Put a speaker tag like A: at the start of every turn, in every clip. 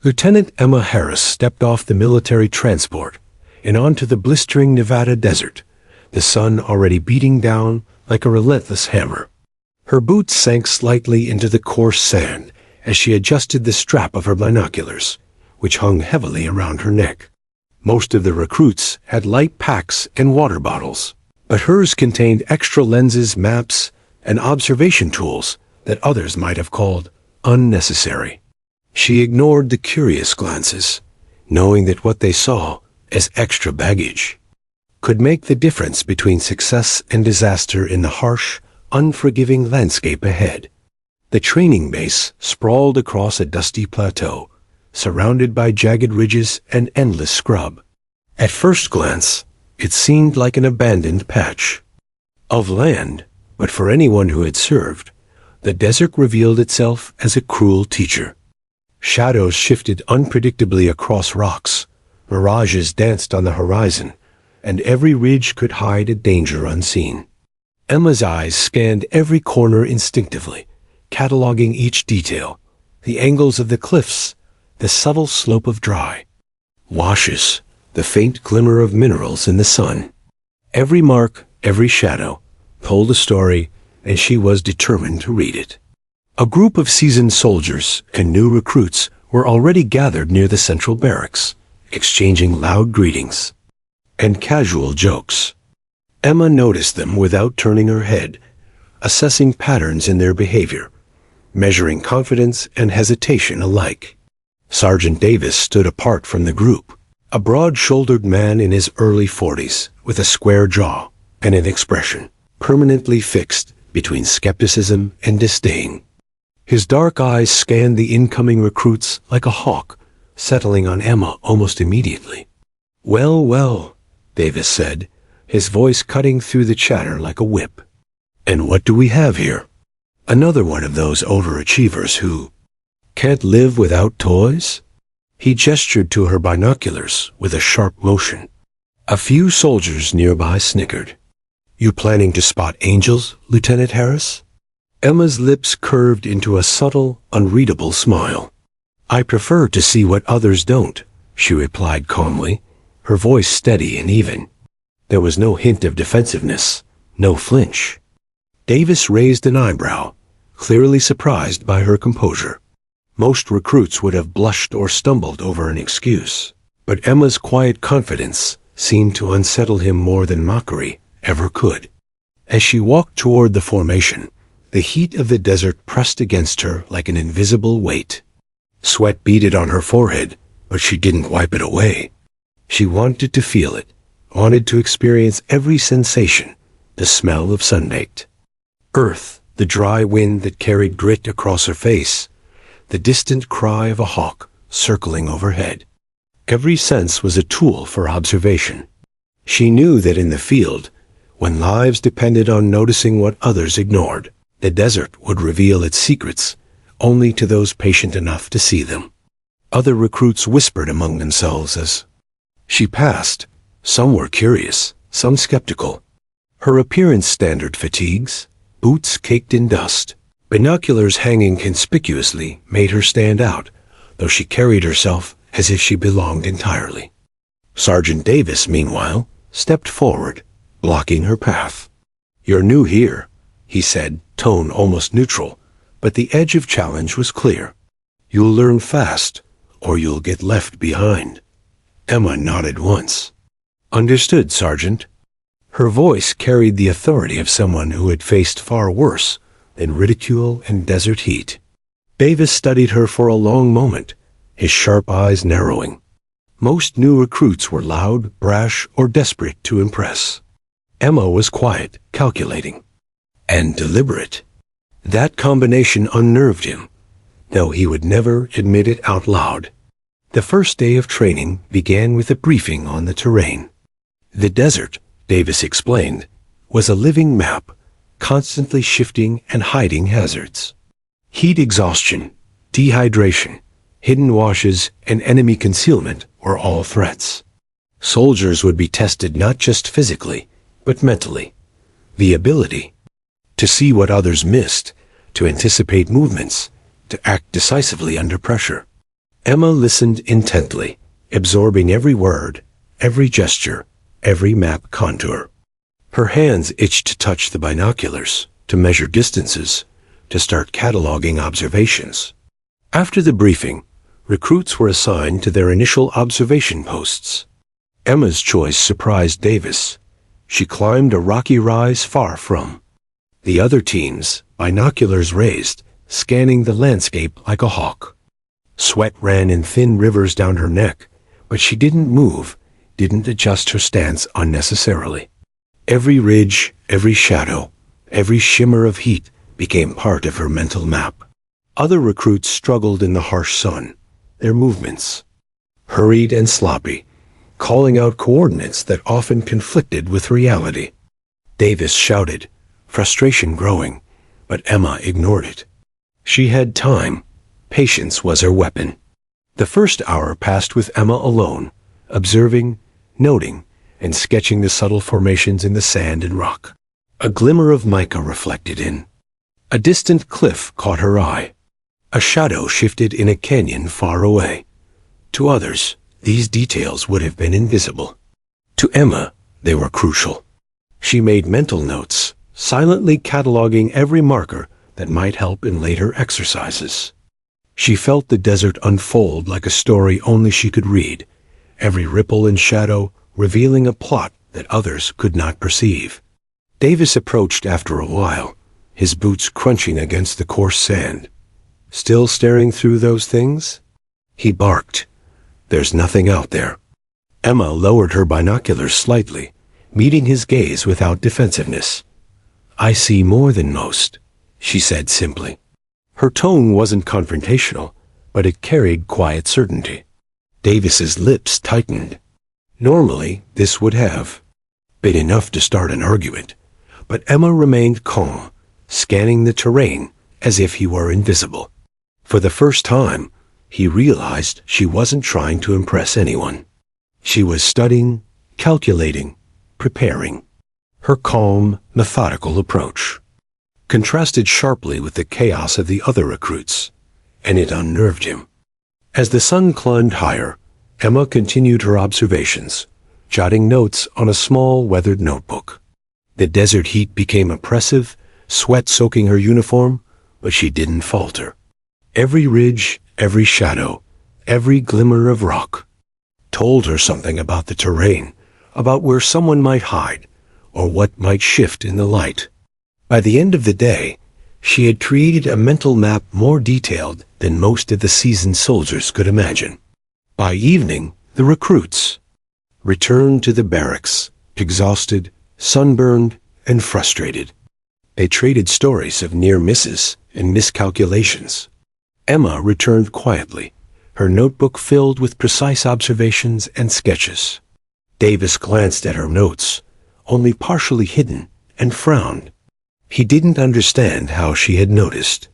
A: Lieutenant Emma Harris stepped off the military transport and onto the blistering Nevada desert, the sun already beating down like a relentless hammer. Her boots sank slightly into the coarse sand as she adjusted the strap of her binoculars, which hung heavily around her neck. Most of the recruits had light packs and water bottles, but hers contained extra lenses, maps, and observation tools that others might have called unnecessary. She ignored the curious glances, knowing that what they saw as extra baggage could make the difference between success and disaster in the harsh, unforgiving landscape ahead. The training base sprawled across a dusty plateau, surrounded by jagged ridges and endless scrub. At first glance, it seemed like an abandoned patch of land, but for anyone who had served, the desert revealed itself as a cruel teacher. Shadows shifted unpredictably across rocks, mirages danced on the horizon, and every ridge could hide a danger unseen. Emma's eyes scanned every corner instinctively, cataloging each detail, the angles of the cliffs, the subtle slope of dry washes, the faint glimmer of minerals in the sun. Every mark, every shadow, told a story, and she was determined to read it. A group of seasoned soldiers and new recruits were already gathered near the central barracks, exchanging loud greetings and casual jokes. Emma noticed them without turning her head, assessing patterns in their behavior, measuring confidence and hesitation alike. Sergeant Davis stood apart from the group, a broad-shouldered man in his early 40s with a square jaw and an expression permanently fixed between skepticism and disdain. His dark eyes scanned the incoming recruits like a hawk, settling on Emma almost immediately. "Well, well," Davis said, his voice cutting through the chatter like a whip. "And what do we have here? Another one of those overachievers who can't live without toys?" He gestured to her binoculars with a sharp motion. A few soldiers nearby snickered. "You planning to spot angels, Lieutenant Harris?" Emma's lips curved into a subtle, unreadable smile. "I prefer to see what others don't," she replied calmly, her voice steady and even. There was no hint of defensiveness, no flinch. Davis raised an eyebrow, clearly surprised by her composure. Most recruits would have blushed or stumbled over an excuse, but Emma's quiet confidence seemed to unsettle him more than mockery ever could. As she walked toward the formation, the heat of the desert pressed against her like an invisible weight. Sweat beaded on her forehead, but she didn't wipe it away. She wanted to feel it, wanted to experience every sensation, the smell of sun-baked earth, the dry wind that carried grit across her face, the distant cry of a hawk circling overhead. Every sense was a tool for observation. She knew that in the field, when lives depended on noticing what others ignored, the desert would reveal its secrets only to those patient enough to see them. Other recruits whispered among themselves as she passed. Some were curious, some skeptical. Her appearance standard fatigues, boots caked in dust, binoculars hanging conspicuously made her stand out, though she carried herself as if she belonged entirely. Sergeant Davis, meanwhile, stepped forward, blocking her path. "You're new here," he said, tone almost neutral, but the edge of challenge was clear. "You'll learn fast, or you'll get left behind." Emma nodded once. "Understood, Sergeant." Her voice carried the authority of someone who had faced far worse than ridicule and desert heat. Davis studied her for a long moment, his sharp eyes narrowing. Most new recruits were loud, brash, or desperate to impress. Emma was quiet, calculating, and deliberate. That combination unnerved him, though he would never admit it out loud. The first day of training began with a briefing on the terrain. The desert, Davis explained, was a living map, constantly shifting and hiding hazards. Heat exhaustion, dehydration, hidden washes, and enemy concealment were all threats. Soldiers would be tested not just physically, but mentally. The ability to see what others missed, to anticipate movements, to act decisively under pressure. Emma listened intently, absorbing every word, every gesture, every map contour. Her hands itched to touch the binoculars, to measure distances, to start cataloging observations. After the briefing, recruits were assigned to their initial observation posts. Emma's choice surprised Davis. She climbed a rocky rise far from the other teams, binoculars raised, scanning the landscape like a hawk. Sweat ran in thin rivers down her neck, but she didn't move, didn't adjust her stance unnecessarily. Every ridge, every shadow, every shimmer of heat became part of her mental map. Other recruits struggled in the harsh sun, their movements hurried and sloppy, calling out coordinates that often conflicted with reality. Davis shouted, frustration growing, but Emma ignored it. She had time. Patience was her weapon. The first hour passed with Emma alone, observing, noting, and sketching the subtle formations in the sand and rock. A glimmer of mica reflected in a distant cliff caught her eye. A shadow shifted in a canyon far away. To others, these details would have been invisible. To Emma, they were crucial. She made mental notes, silently cataloging every marker that might help in later exercises. She felt the desert unfold like a story only she could read, every ripple and shadow revealing a plot that others could not perceive. Davis approached after a while, his boots crunching against the coarse sand. Still staring through those things? He barked. There's nothing out there. Emma lowered her binoculars slightly, meeting his gaze without defensiveness. I see more than most, she said simply. Her tone wasn't confrontational, but it carried quiet certainty. Davis's lips tightened. Normally, this would have been enough to start an argument, but Emma remained calm, scanning the terrain as if he were invisible. For the first time, he realized she wasn't trying to impress anyone. She was studying, calculating, preparing. Her calm, methodical approach contrasted sharply with the chaos of the other recruits, and it unnerved him. As the sun climbed higher, Emma continued her observations, jotting notes on a small, weathered notebook. The desert heat became oppressive, sweat soaking her uniform, but she didn't falter. Every ridge, every shadow, every glimmer of rock told her something about the terrain, about where someone might hide, or what might shift in the light. By the end of the day, she had created a mental map more detailed than most of the seasoned soldiers could imagine. By evening, the recruits returned to the barracks, exhausted, sunburned, and frustrated. They traded stories of near misses and miscalculations. Emma returned quietly, her notebook filled with precise observations and sketches. Davis glanced at her notes, only partially hidden, and frowned. He didn't understand how she had noticed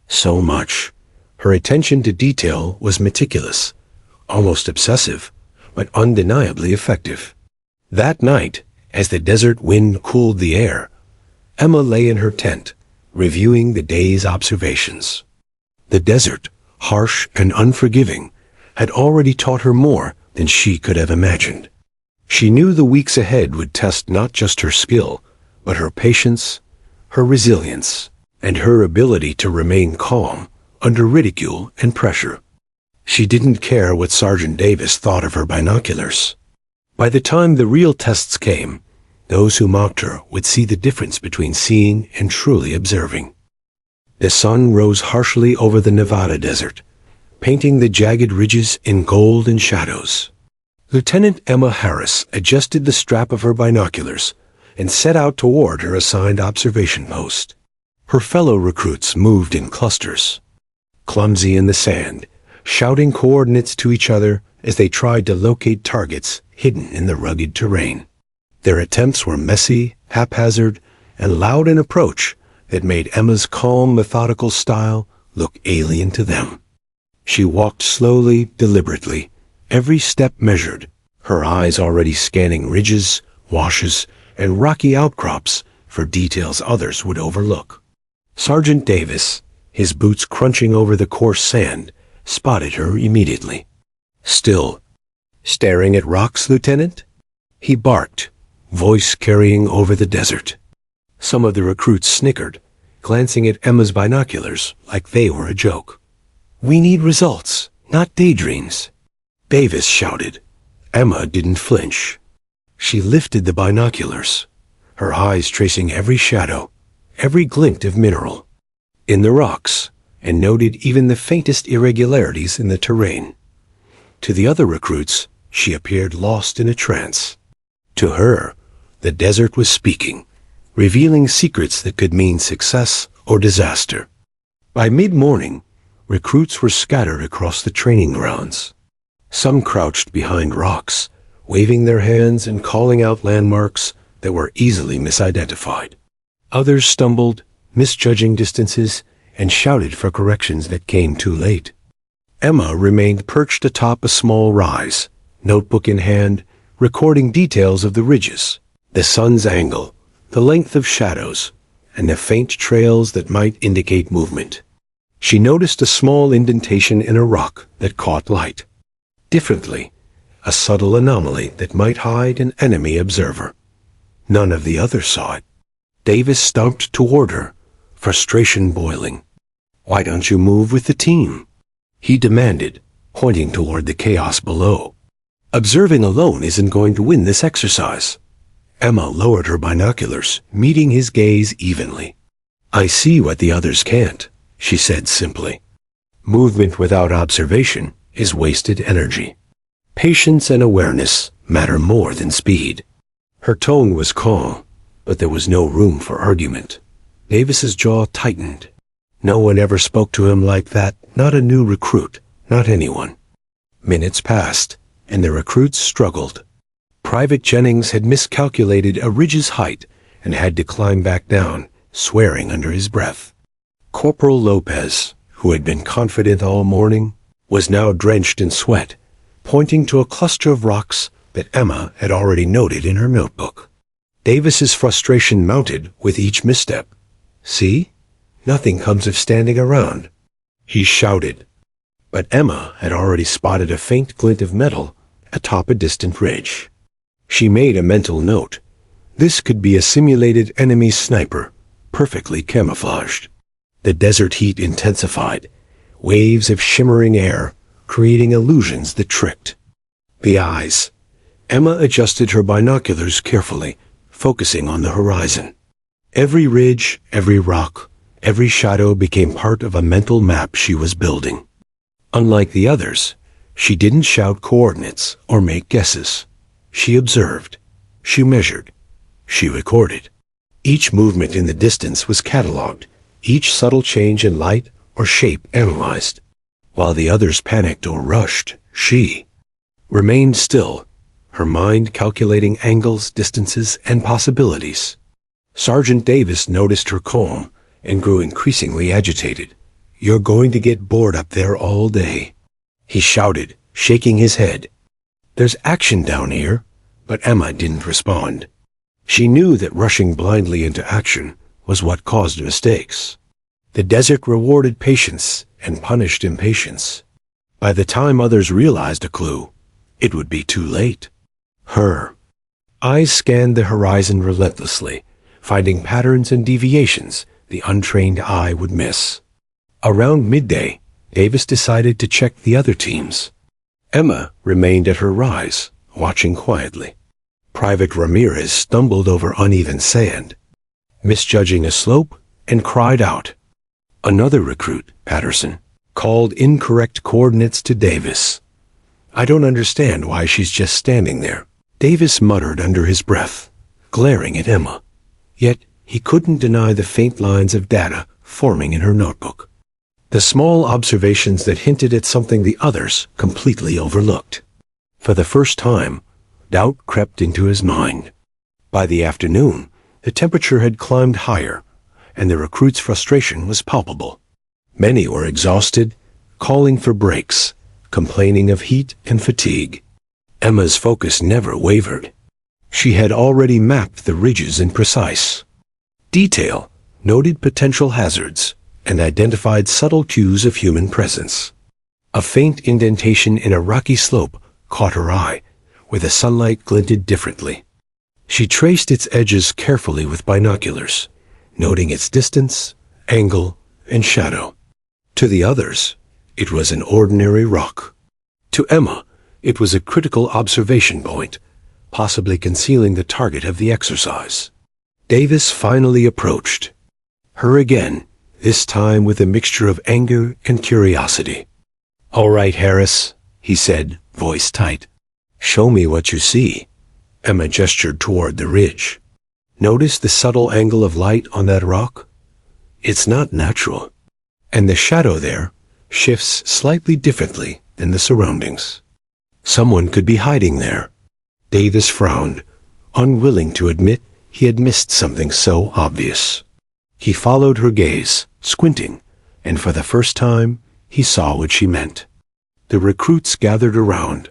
A: so much. Her attention to detail was meticulous, almost obsessive, but undeniably effective. That night, as the desert wind cooled the air, Emma lay in her tent, reviewing the day's observations. The desert, harsh and unforgiving, had already taught her more than she could have imagined. She knew the weeks ahead would test not just her skill, but her patience, her resilience, and her ability to remain calm under ridicule and pressure. She didn't care what Sergeant Davis thought of her binoculars. By the time the real tests came, those who mocked her would see the difference between seeing and truly observing. The sun rose harshly over the Nevada desert, painting the jagged ridges in gold and shadows. Lieutenant Emma Harris adjusted the strap of her binoculars and set out toward her assigned observation post. Her fellow recruits moved in clusters, clumsy in the sand, shouting coordinates to each other as they tried to locate targets hidden in the rugged terrain. Their attempts were messy, haphazard, and loud in approach that made Emma's calm, methodical style look alien to them. She walked slowly, deliberately, every step measured, her eyes already scanning ridges, washes, and rocky outcrops for details others would overlook. Sergeant Davis, his boots crunching over the coarse sand, spotted her immediately. "Still staring at rocks, Lieutenant?" he barked, voice carrying over the desert. Some of the recruits snickered, glancing at Emma's binoculars like they were a joke. "We need results, not daydreams," Davis shouted. Emma didn't flinch. She lifted the binoculars, her eyes tracing every shadow, every glint of mineral in the rocks, and noted even the faintest irregularities in the terrain. To the other recruits, she appeared lost in a trance. To her, the desert was speaking, revealing secrets that could mean success or disaster. By mid-morning, recruits were scattered across the training grounds. Some crouched behind rocks, waving their hands and calling out landmarks that were easily misidentified. Others stumbled, misjudging distances, and shouted for corrections that came too late. Emma remained perched atop a small rise, notebook in hand, recording details of the ridges, the sun's angle, the length of shadows, and the faint trails that might indicate movement. She noticed a small indentation in a rock that caught light. Differently, a subtle anomaly that might hide an enemy observer. None of the others saw it. Davis stomped toward her, frustration boiling. "Why don't you move with the team?" he demanded, pointing toward the chaos below. "Observing alone isn't going to win this exercise." Emma lowered her binoculars, meeting his gaze evenly. "I see what the others can't," she said simply. "Movement without observation is wasted energy. Patience and awareness matter more than speed." Her tone was calm, but there was no room for argument. Davis's jaw tightened. No one ever spoke to him like that, not a new recruit, not anyone. Minutes passed, and the recruits struggled. Private Jennings had miscalculated a ridge's height and had to climb back down, swearing under his breath. Corporal Lopez, who had been confident all morning, was now drenched in sweat, pointing to a cluster of rocks that Emma had already noted in her notebook. Davis's frustration mounted with each misstep. "See? Nothing comes of standing around," he shouted. But Emma had already spotted a faint glint of metal atop a distant ridge. She made a mental note. This could be a simulated enemy sniper, perfectly camouflaged. The desert heat intensified, waves of shimmering air, creating illusions that tricked. The eyes. Emma adjusted her binoculars carefully, focusing on the horizon. Every ridge, every rock, every shadow became part of a mental map she was building. Unlike the others, she didn't shout coordinates or make guesses. She observed, she measured, she recorded. Each movement in the distance was catalogued, each subtle change in light or shape analyzed. While the others panicked or rushed, she remained still, her mind calculating angles, distances, and possibilities. Sergeant Davis noticed her calm and grew increasingly agitated. "You're going to get bored up there all day," he shouted, shaking his head. "There's action down here," but Emma didn't respond. She knew that rushing blindly into action was what caused mistakes. The desert rewarded patience and punished impatience. By the time others realized a clue, it would be too late. Her eyes scanned the horizon relentlessly, finding patterns and deviations the untrained eye would miss. Around midday, Davis decided to check the other teams. Emma remained at her rise, watching quietly. Private Ramirez stumbled over uneven sand, misjudging a slope, and cried out. Another recruit, Patterson, called incorrect coordinates to Davis. "I don't understand why she's just standing there," Davis muttered under his breath, glaring at Emma. Yet he couldn't deny the faint lines of data forming in her notebook. The small observations that hinted at something the others completely overlooked. For the first time, doubt crept into his mind. By the afternoon, the temperature had climbed higher, and the recruits' frustration was palpable. Many were exhausted, calling for breaks, complaining of heat and fatigue. Emma's focus never wavered. She had already mapped the ridges in precise detail, noted potential hazards, and identified subtle cues of human presence. A faint indentation in a rocky slope caught her eye, where the sunlight glinted differently. She traced its edges carefully with binoculars, noting its distance, angle, and shadow. To the others, it was an ordinary rock. To Emma, it was a critical observation point, possibly concealing the target of the exercise. Davis finally approached her again, this time with a mixture of anger and curiosity. "All right, Harris," he said, voice tight. "Show me what you see." Emma gestured toward the ridge. "Notice the subtle angle of light on that rock? It's not natural. And the shadow there shifts slightly differently than the surroundings. Someone could be hiding there." Davis frowned, unwilling to admit he had missed something so obvious. He followed her gaze, squinting, and for the first time, he saw what she meant. The recruits gathered around,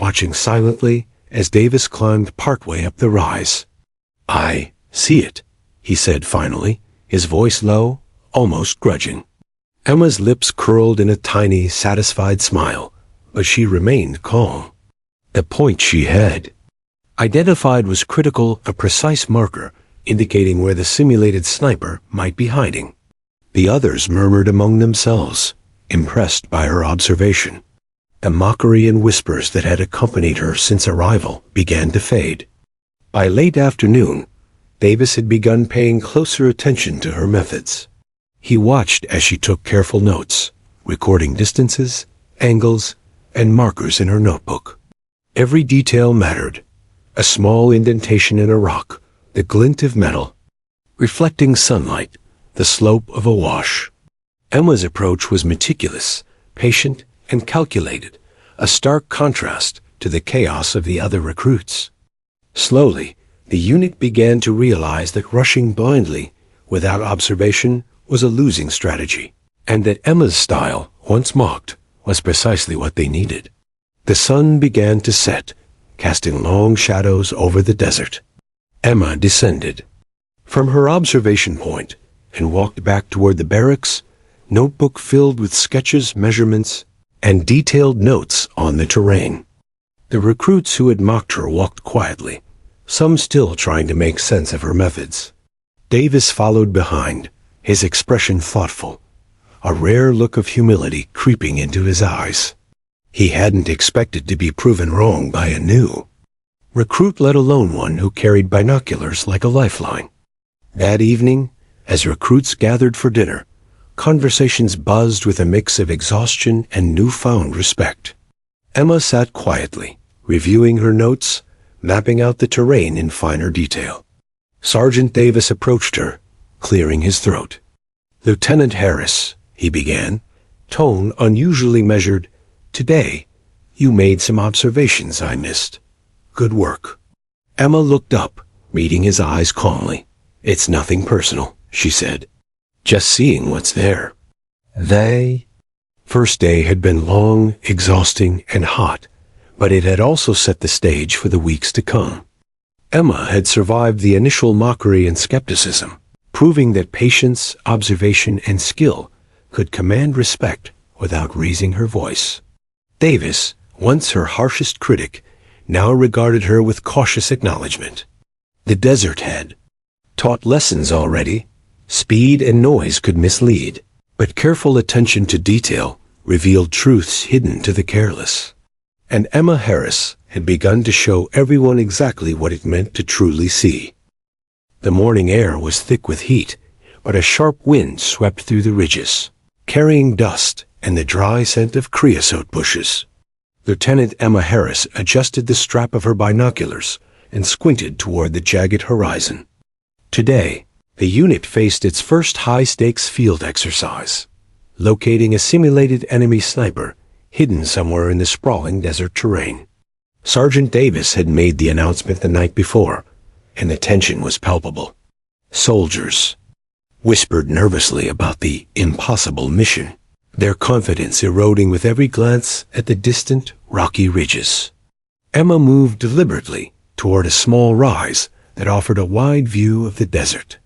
A: watching silently as Davis climbed partway up the rise. "I see it," he said finally, his voice low, almost grudging. Emma's lips curled in a tiny, satisfied smile, but she remained calm. The point she had identified was critical, a precise marker indicating where the simulated sniper might be hiding. The others murmured among themselves, impressed by her observation. The mockery and whispers that had accompanied her since arrival began to fade. By late afternoon, Davis had begun paying closer attention to her methods. He watched as she took careful notes, recording distances, angles, and markers in her notebook. Every detail mattered. A small indentation in a rock, the glint of metal, reflecting sunlight, the slope of a wash. Emma's approach was meticulous, patient, and calculated, a stark contrast to the chaos of the other recruits. Slowly, the unit began to realize that rushing blindly, without observation, was a losing strategy, and that Emma's style, once mocked, was precisely what they needed. The sun began to set, casting long shadows over the desert. Emma descended from her observation point and walked back toward the barracks, notebook filled with sketches, measurements, and detailed notes on the terrain. The recruits who had mocked her walked quietly, some still trying to make sense of her methods. Davis followed behind, his expression thoughtful, a rare look of humility creeping into his eyes. He hadn't expected to be proven wrong by a new recruit, let alone one who carried binoculars like a lifeline. That evening, as recruits gathered for dinner, conversations buzzed with a mix of exhaustion and newfound respect. Emma sat quietly, reviewing her notes, mapping out the terrain in finer detail. Sergeant Davis approached her, clearing his throat. "Lieutenant Harris," he began, tone unusually measured, "today, you made some observations I missed. Good work." Emma looked up, meeting his eyes calmly. "It's nothing personal," she said. "Just seeing what's there." First day had been long, exhausting, and hot, but it had also set the stage for the weeks to come. Emma had survived the initial mockery and skepticism, proving that patience, observation, and skill could command respect without raising her voice. Davis, once her harshest critic, now regarded her with cautious acknowledgement. The desert had taught lessons already. Speed and noise could mislead, but careful attention to detail revealed truths hidden to the careless. And Emma Harris had begun to show everyone exactly what it meant to truly see. The morning air was thick with heat, but a sharp wind swept through the ridges, carrying dust and the dry scent of creosote bushes. Lieutenant Emma Harris adjusted the strap of her binoculars and squinted toward the jagged horizon. Today, the unit faced its first high-stakes field exercise, locating a simulated enemy sniper hidden somewhere in the sprawling desert terrain. Sergeant Davis had made the announcement the night before, and the tension was palpable. Soldiers whispered nervously about the impossible mission, their confidence eroding with every glance at the distant, rocky ridges. Emma moved deliberately toward a small rise that offered a wide view of the desert.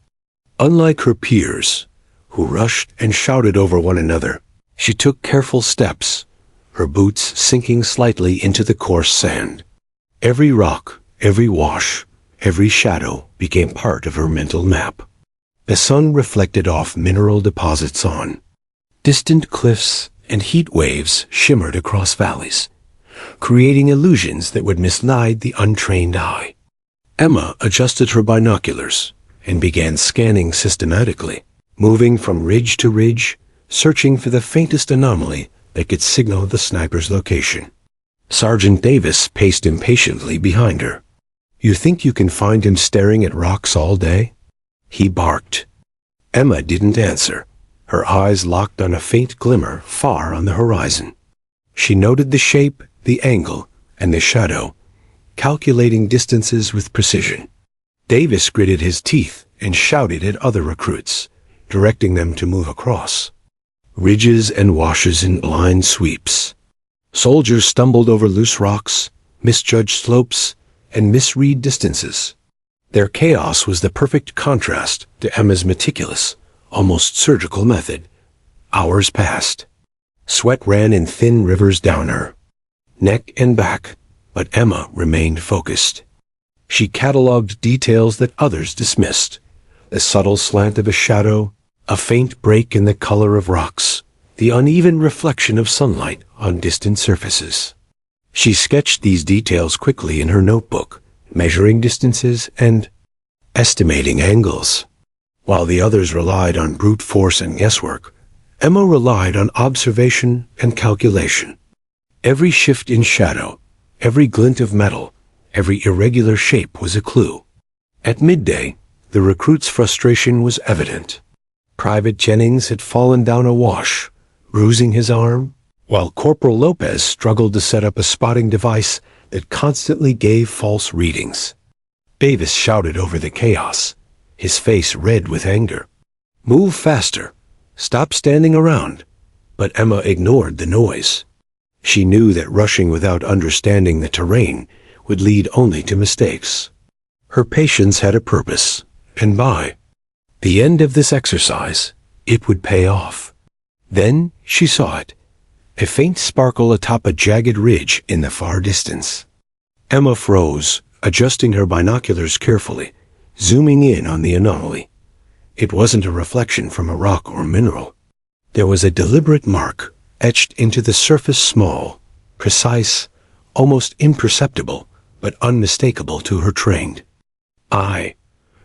A: Unlike her peers, who rushed and shouted over one another, she took careful steps, her boots sinking slightly into the coarse sand. Every rock, every wash, every shadow became part of her mental map. The sun reflected off mineral deposits on distant cliffs, and heat waves shimmered across valleys, creating illusions that would mislead the untrained eye. Emma adjusted her binoculars and began scanning systematically, moving from ridge to ridge, searching for the faintest anomaly that could signal the sniper's location. Sergeant Davis paced impatiently behind her. "You think you can find him staring at rocks all day?" he barked. Emma didn't answer, her eyes locked on a faint glimmer far on the horizon. She noted the shape, the angle, and the shadow, calculating distances with precision. Davis gritted his teeth and shouted at other recruits, directing them to move across ridges and washes in blind sweeps. Soldiers stumbled over loose rocks, misjudged slopes, and misread distances. Their chaos was the perfect contrast to Emma's meticulous, almost surgical method. Hours passed. Sweat ran in thin rivers down her neck and back, but Emma remained focused. She catalogued details that others dismissed: the subtle slant of a shadow, a faint break in the color of rocks, the uneven reflection of sunlight on distant surfaces. She sketched these details quickly in her notebook, measuring distances and estimating angles. While the others relied on brute force and guesswork, Emma relied on observation and calculation. Every shift in shadow, every glint of metal, every irregular shape was a clue. At midday, the recruit's frustration was evident. Private Jennings had fallen down a wash, bruising his arm, while Corporal Lopez struggled to set up a spotting device that constantly gave false readings. Davis shouted over the chaos, his face red with anger. "Move faster! Stop standing around!" But Emma ignored the noise. She knew that rushing without understanding the terrain would lead only to mistakes. Her patience had a purpose, and by the end of this exercise, it would pay off. Then she saw it, a faint sparkle atop a jagged ridge in the far distance. Emma froze, adjusting her binoculars carefully, zooming in on the anomaly. It wasn't a reflection from a rock or mineral. There was a deliberate mark, etched into the surface, small, precise, almost imperceptible, but unmistakable to her trained eye.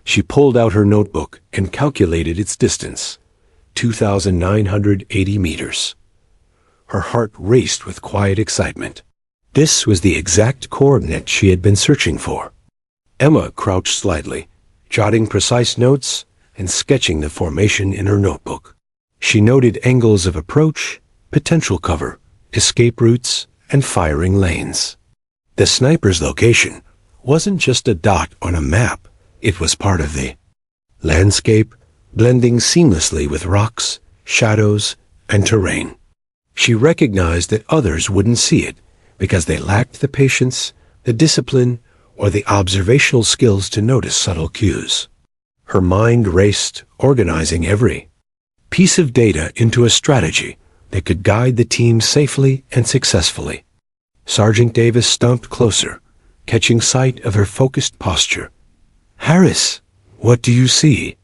A: She pulled out her notebook and calculated its distance, 2,980 meters. Her heart raced with quiet excitement. This was the exact coordinate she had been searching for. Emma crouched slightly, jotting precise notes and sketching the formation in her notebook. She noted angles of approach, potential cover, escape routes, and firing lanes. The sniper's location wasn't just a dot on a map, it was part of the landscape, blending seamlessly with rocks, shadows, and terrain. She recognized that others wouldn't see it because they lacked the patience, the discipline, or the observational skills to notice subtle cues. Her mind raced, organizing every piece of data into a strategy that could guide the team safely and successfully. Sergeant Davis stomped closer, catching sight of her focused posture. "Harris, what do you see?"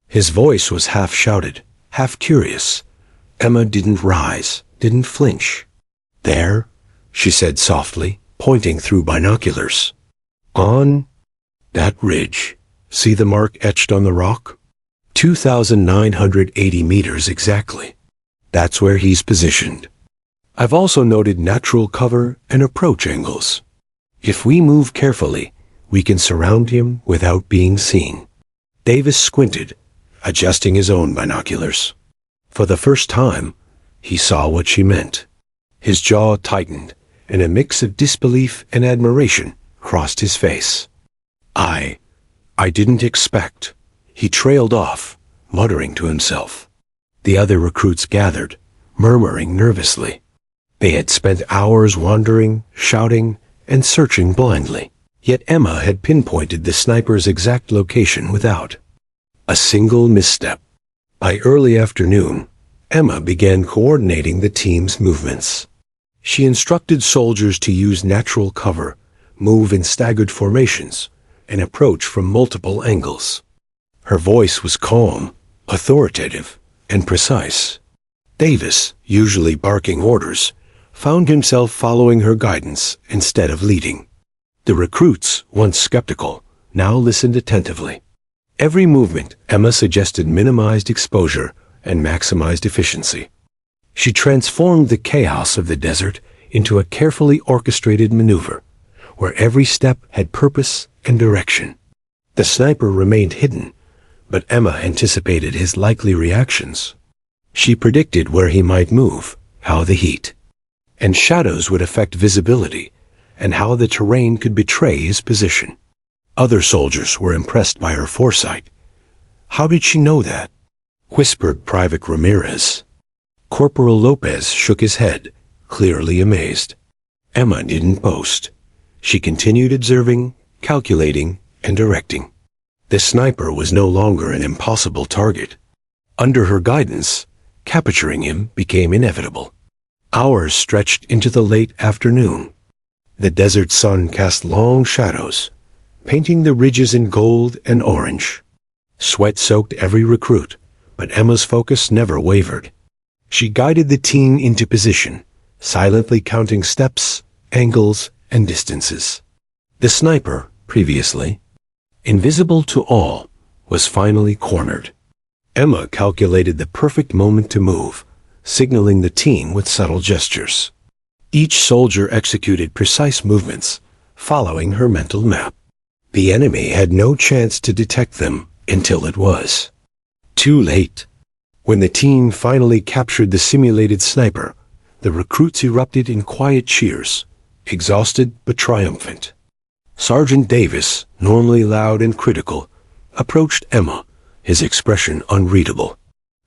A: His voice was half shouted, half curious. Emma didn't rise, didn't flinch. "There," she said softly, pointing through binoculars. "On that ridge. See the mark etched on the rock? 2,980 meters exactly. That's where he's positioned. I've also noted natural cover and approach angles. If we move carefully, we can surround him without being seen." Davis squinted, adjusting his own binoculars. For the first time, he saw what she meant. His jaw tightened, and a mix of disbelief and admiration crossed his face. I didn't expect." He trailed off, muttering to himself. The other recruits gathered, murmuring nervously. They had spent hours wandering, shouting, and searching blindly. Yet Emma had pinpointed the sniper's exact location without a single misstep. By early afternoon, Emma began coordinating the team's movements. She instructed soldiers to use natural cover, move in staggered formations, and approach from multiple angles. Her voice was calm, authoritative, and precise. Davis, usually barking orders, found himself following her guidance instead of leading. The recruits, once skeptical, now listened attentively. Every movement Emma suggested minimized exposure and maximized efficiency. She transformed the chaos of the desert into a carefully orchestrated maneuver, where every step had purpose and direction. The sniper remained hidden, but Emma anticipated his likely reactions. She predicted where he might move, how the heat and shadows would affect visibility, and how the terrain could betray his position. Other soldiers were impressed by her foresight. "How did she know that?" whispered Private Ramirez. Corporal Lopez shook his head, clearly amazed. Emma didn't boast. She continued observing, calculating, and directing. The sniper was no longer an impossible target. Under her guidance, capturing him became inevitable. Hours stretched into the late afternoon. The desert sun cast long shadows, painting the ridges in gold and orange. Sweat soaked every recruit, but Emma's focus never wavered. She guided the team into position, silently counting steps, angles, and distances. The sniper, previously invisible to all, was finally cornered. Emma calculated the perfect moment to move, signaling the team with subtle gestures. Each soldier executed precise movements, following her mental map. The enemy had no chance to detect them until it was too late. When the team finally captured the simulated sniper, the recruits erupted in quiet cheers, exhausted but triumphant. Sergeant Davis, normally loud and critical, approached Emma, his expression unreadable.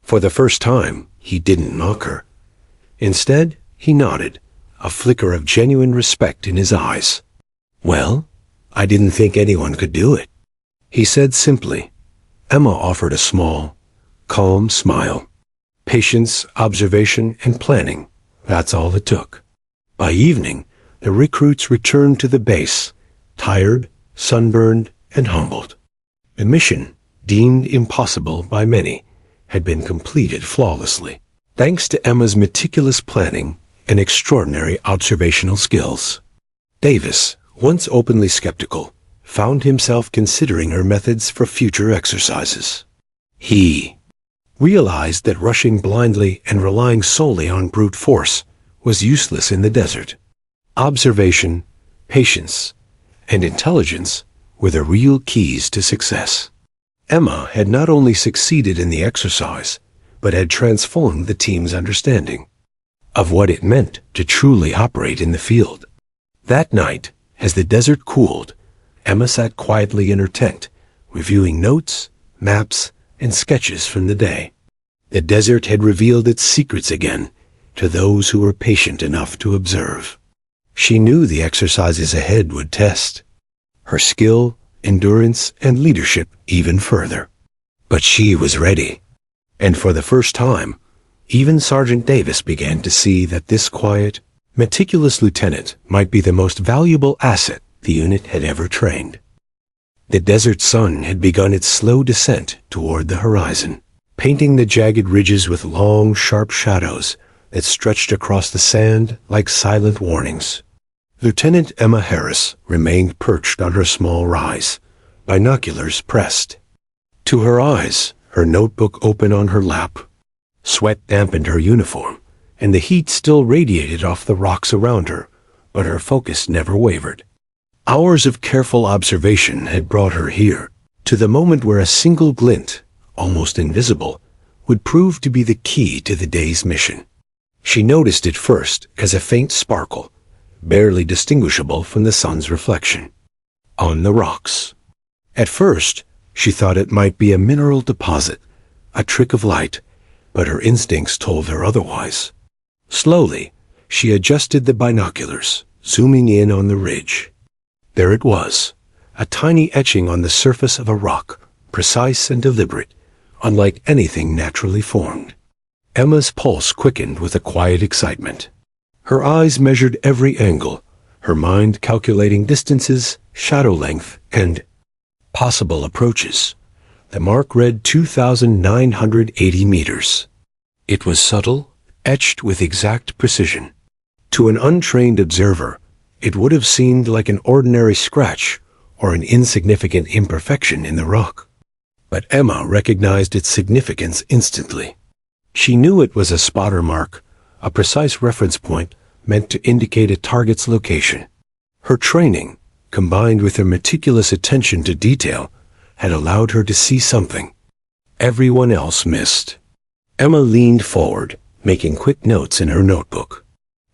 A: For the first time, he didn't mock her. Instead, he nodded, a flicker of genuine respect in his eyes. "Well, I didn't think anyone could do it," he said simply. Emma offered a small, calm smile. Patience, observation, and planning, that's all it took. By evening, the recruits returned to the base, tired, sunburned, and humbled. The mission, deemed impossible by many, had been completed flawlessly, thanks to Emma's meticulous planning and extraordinary observational skills. Davis, once openly skeptical, found himself considering her methods for future exercises. He realized that rushing blindly and relying solely on brute force was useless in the desert. Observation, patience, and intelligence were the real keys to success. Emma had not only succeeded in the exercise, but had transformed the team's understanding of what it meant to truly operate in the field. That night, as the desert cooled, Emma sat quietly in her tent, reviewing notes, maps, and sketches from the day. The desert had revealed its secrets again to those who were patient enough to observe. She knew the exercises ahead would test her skill, endurance, and leadership even further. But she was ready. And for the first time, even Sergeant Davis began to see that this quiet, meticulous lieutenant might be the most valuable asset the unit had ever trained. The desert sun had begun its slow descent toward the horizon, painting the jagged ridges with long, sharp shadows that stretched across the sand like silent warnings. Lieutenant Emma Harris remained perched on her small rise, binoculars pressed to her eyes, her notebook open on her lap. Sweat dampened her uniform, and the heat still radiated off the rocks around her, but her focus never wavered. Hours of careful observation had brought her here, to the moment where a single glint, almost invisible, would prove to be the key to the day's mission. She noticed it first as a faint sparkle, barely distinguishable from the sun's reflection on the rocks. At first, she thought it might be a mineral deposit, a trick of light, but her instincts told her otherwise. Slowly, she adjusted the binoculars, zooming in on the ridge. There it was, a tiny etching on the surface of a rock, precise and deliberate, unlike anything naturally formed. Emma's pulse quickened with a quiet excitement. Her eyes measured every angle, her mind calculating distances, shadow length, and possible approaches. The mark read 2,980 meters. It was subtle, etched with exact precision. To an untrained observer, it would have seemed like an ordinary scratch or an insignificant imperfection in the rock. But Emma recognized its significance instantly. She knew it was a spotter mark, a precise reference point meant to indicate a target's location. Her training, combined with her meticulous attention to detail, had allowed her to see something everyone else missed. Emma leaned forward, making quick notes in her notebook.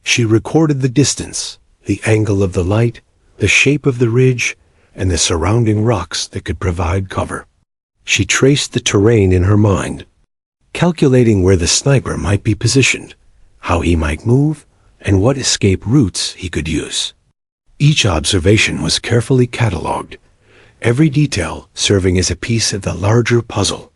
A: She recorded the distance, the angle of the light, the shape of the ridge, and the surrounding rocks that could provide cover. She traced the terrain in her mind, calculating where the sniper might be positioned, how he might move, and what escape routes he could use. Each observation was carefully catalogued, every detail serving as a piece of the larger puzzle.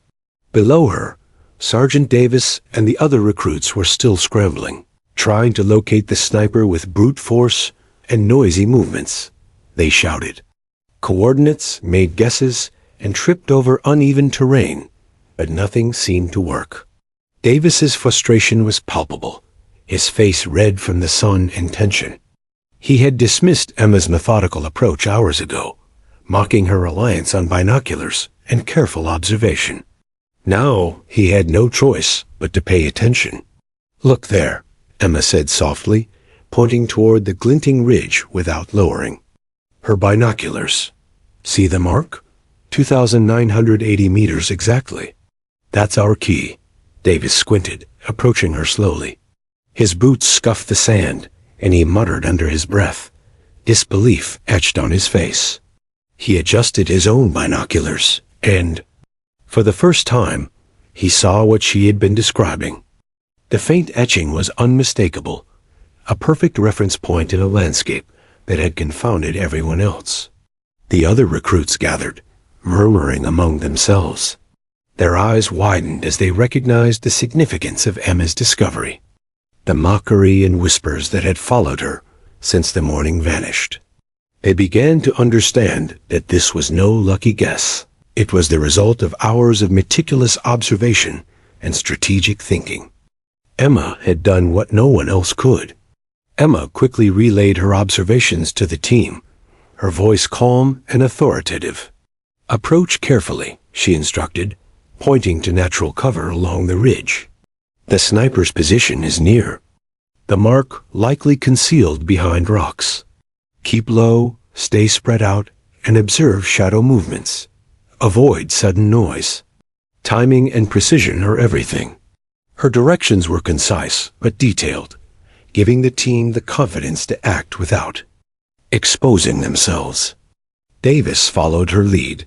A: Below her, Sergeant Davis and the other recruits were still scrambling, trying to locate the sniper with brute force and noisy movements. They shouted coordinates, made guesses, and tripped over uneven terrain, but nothing seemed to work. Davis's frustration was palpable, his face red from the sun and tension. He had dismissed Emma's methodical approach hours ago, mocking her reliance on binoculars and careful observation. Now he had no choice but to pay attention. "Look there," Emma said softly, pointing toward the glinting ridge without lowering her binoculars. "See the mark? 2,980 meters exactly. That's our key." Davis squinted, approaching her slowly. His boots scuffed the sand, and he muttered under his breath, disbelief etched on his face. He adjusted his own binoculars, and, for the first time, he saw what she had been describing. The faint etching was unmistakable, a perfect reference point in a landscape that had confounded everyone else. The other recruits gathered, murmuring among themselves. Their eyes widened as they recognized the significance of Emma's discovery. The mockery and whispers that had followed her since the morning vanished. They began to understand that this was no lucky guess. It was the result of hours of meticulous observation and strategic thinking. Emma had done what no one else could. Emma quickly relayed her observations to the team, her voice calm and authoritative. "Approach carefully," she instructed, pointing to natural cover along the ridge. "The sniper's position is near. The mark likely concealed behind rocks. Keep low, stay spread out, and observe shadow movements. Avoid sudden noise. Timing and precision are everything." Her directions were concise but detailed, giving the team the confidence to act without exposing themselves. Davis followed her lead,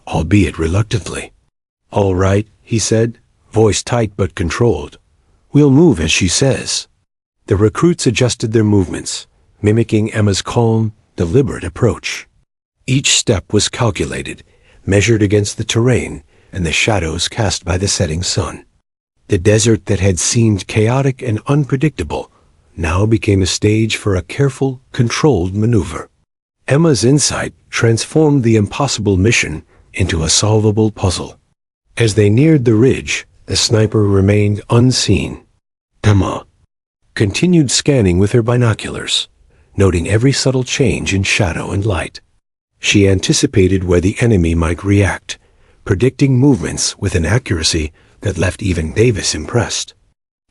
A: albeit reluctantly. "All right," he said, voice tight but controlled. "We'll move as she says." The recruits adjusted their movements, mimicking Emma's calm, deliberate approach. Each step was calculated, measured against the terrain and the shadows cast by the setting sun. The desert that had seemed chaotic and unpredictable now became a stage for a careful, controlled maneuver. Emma's insight transformed the impossible mission into a solvable puzzle. As they neared the ridge, the sniper remained unseen. Emma continued scanning with her binoculars, noting every subtle change in shadow and light. She anticipated where the enemy might react, predicting movements with an accuracy that left even Davis impressed.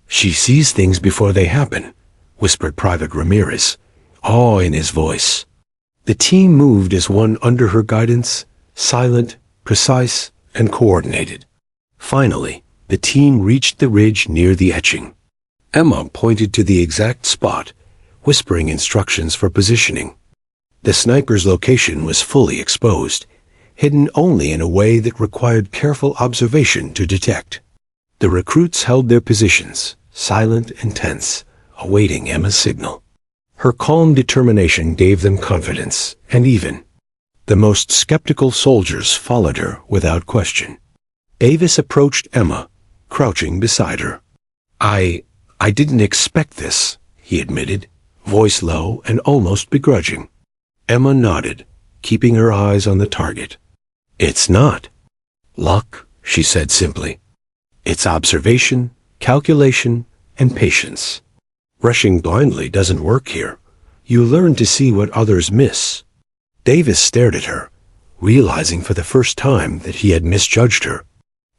A: "She sees things before they happen," whispered Private Ramirez, awe in his voice. The team moved as one under her guidance, silent, precise, and coordinated. Finally, the team reached the ridge near the etching. Emma pointed to the exact spot, whispering instructions for positioning. The sniper's location was fully exposed, hidden only in a way that required careful observation to detect. The recruits held their positions, silent and tense, awaiting Emma's signal. Her calm determination gave them confidence, and even the most skeptical soldiers followed her without question. Davis approached Emma, crouching beside her. I didn't expect this," he admitted, voice low and almost begrudging. Emma nodded, keeping her eyes on the target. It's not luck, she said simply. It's observation, calculation, and patience. Rushing blindly doesn't work here. You learn to see what others miss. Davis stared at her, realizing for the first time that he had misjudged her.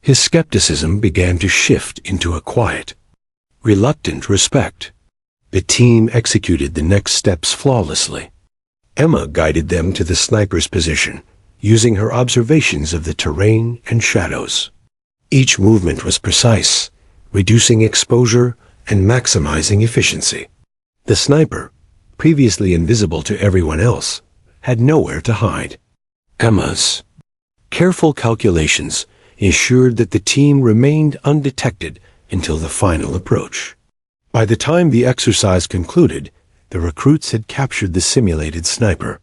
A: His skepticism began to shift into a quiet, reluctant respect. The team executed the next steps flawlessly. Emma guided them to the sniper's position, using her observations of the terrain and shadows. Each movement was precise, reducing exposure and maximizing efficiency. The sniper, previously invisible to everyone else, had nowhere to hide. Emma's careful calculations ensured that the team remained undetected until the final approach. By the time the exercise concluded, the recruits had captured the simulated sniper.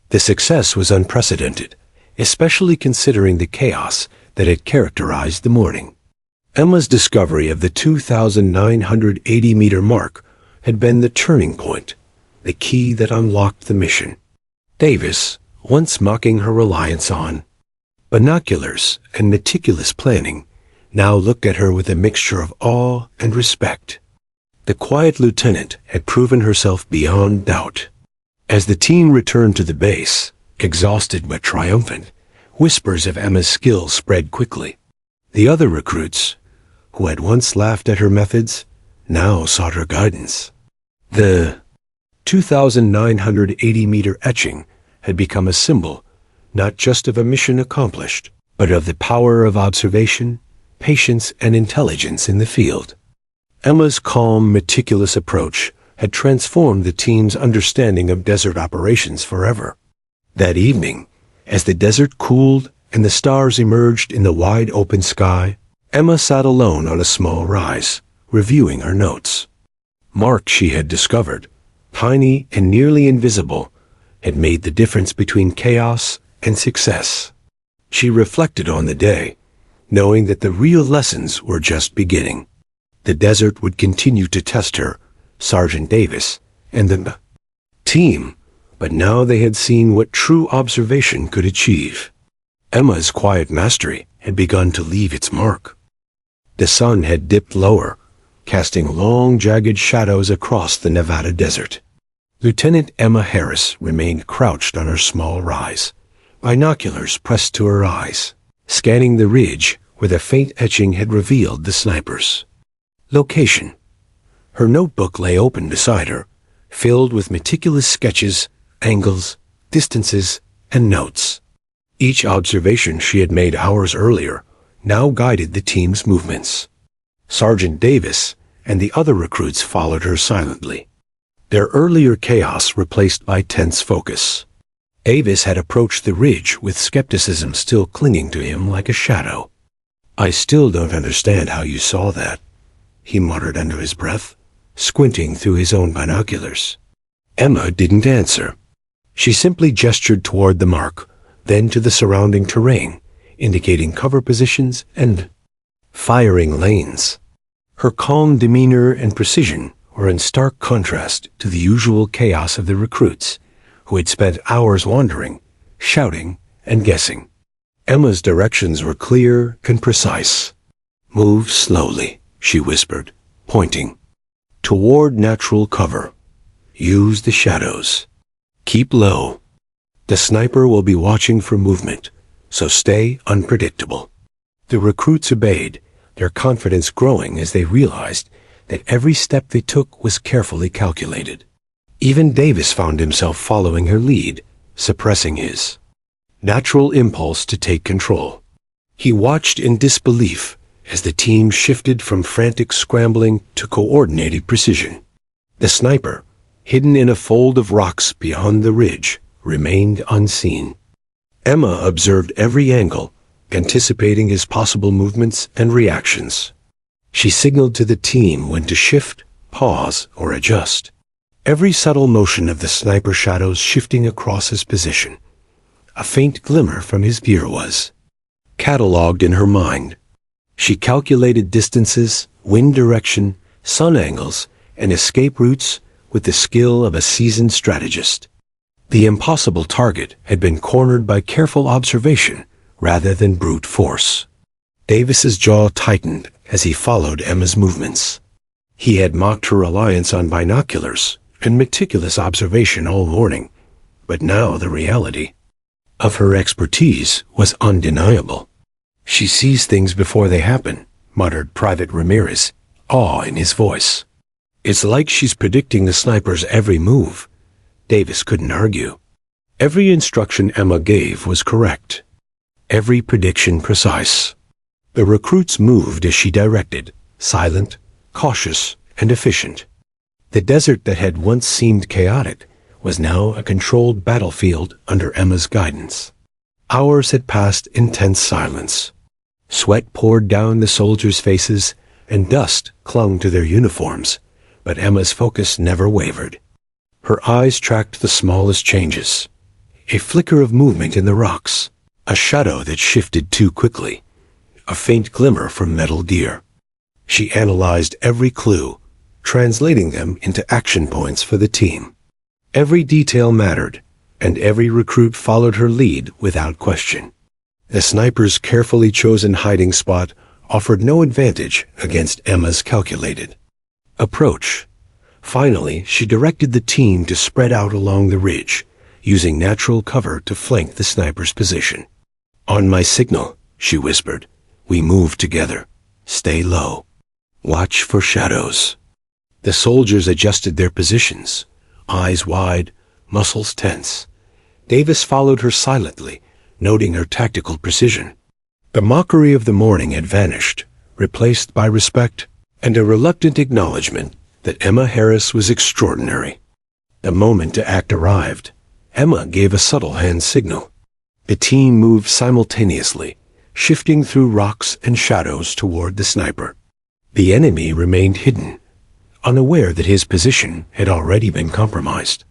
A: The success was unprecedented, especially considering the chaos that had characterized the morning. Emma's discovery of the 2,980-meter mark had been the turning point, the key that unlocked the mission. Davis, once mocking her reliance on binoculars and meticulous planning, now looked at her with a mixture of awe and respect. The quiet lieutenant had proven herself beyond doubt. As the team returned to the base, exhausted but triumphant, whispers of Emma's skill spread quickly. The other recruits, who had once laughed at her methods, now sought her guidance. The 2,980-meter etching had become a symbol not just of a mission accomplished, but of the power of observation, patience, and intelligence in the field. Emma's calm, meticulous approach had transformed the team's understanding of desert operations forever. That evening, as the desert cooled and the stars emerged in the wide open sky, Emma sat alone on a small rise, reviewing her notes. Marks she had discovered, tiny and nearly invisible, had made the difference between chaos and success. She reflected on the day, knowing that the real lessons were just beginning. The desert would continue to test her, Sergeant Davis, and the team, but now they had seen what true observation could achieve. Emma's quiet mastery had begun to leave its mark. The sun had dipped lower, casting long, jagged shadows across the Nevada desert. Lieutenant Emma Harris remained crouched on her small rise, binoculars pressed to her eyes, scanning the ridge where the faint etching had revealed the snipers. Location. Her notebook lay open beside her, filled with meticulous sketches, angles, distances, and notes. Each observation she had made hours earlier now guided the team's movements. Sergeant Davis and the other recruits followed her silently, their earlier chaos replaced by tense focus. Davis had approached the ridge with skepticism still clinging to him like a shadow. "I still don't understand how you saw that," he muttered under his breath, squinting through his own binoculars. Emma didn't answer. She simply gestured toward the mark, then to the surrounding terrain, indicating cover positions and firing lanes. Her calm demeanor and precision were in stark contrast to the usual chaos of the recruits, who had spent hours wandering, shouting, and guessing. Emma's directions were clear and precise. "Move slowly," she whispered, pointing. "Toward natural cover. Use the shadows. Keep low. The sniper will be watching for movement, so stay unpredictable." The recruits obeyed, their confidence growing as they realized that every step they took was carefully calculated. Even Davis found himself following her lead, suppressing his natural impulse to take control. He watched in disbelief as the team shifted from frantic scrambling to coordinated precision. The sniper, hidden in a fold of rocks beyond the ridge, remained unseen. Emma observed every angle, anticipating his possible movements and reactions. She signaled to the team when to shift, pause, or adjust. Every subtle motion of the sniper shadows shifting across his position, a faint glimmer from his gear was catalogued in her mind. She calculated distances, wind direction, sun angles, and escape routes with the skill of a seasoned strategist. The impossible target had been cornered by careful observation rather than brute force. Davis's jaw tightened as he followed Emma's movements. He had mocked her reliance on binoculars and meticulous observation all morning, but now the reality of her expertise was undeniable. "She sees things before they happen," muttered Private Ramirez, awe in his voice. "It's like she's predicting the sniper's every move." Davis couldn't argue. Every instruction Emma gave was correct. Every prediction precise. The recruits moved as she directed, silent, cautious, and efficient. The desert that had once seemed chaotic was now a controlled battlefield under Emma's guidance. Hours had passed in tense silence. Sweat poured down the soldiers' faces, and dust clung to their uniforms, but Emma's focus never wavered. Her eyes tracked the smallest changes. A flicker of movement in the rocks, a shadow that shifted too quickly, a faint glimmer from metal gear. She analyzed every clue, translating them into action points for the team. Every detail mattered, and every recruit followed her lead without question. The sniper's carefully chosen hiding spot offered no advantage against Emma's calculated approach. Finally, she directed the team to spread out along the ridge, using natural cover to flank the sniper's position. "On my signal," she whispered, "we move together. Stay low. Watch for shadows." The soldiers adjusted their positions, eyes wide, muscles tense. Davis followed her silently, noting her tactical precision. The mockery of the morning had vanished, replaced by respect and a reluctant acknowledgement that Emma Harris was extraordinary. The moment to act arrived. Emma gave a subtle hand signal. The team moved simultaneously, shifting through rocks and shadows toward the sniper. The enemy remained hidden, unaware that his position had already been compromised.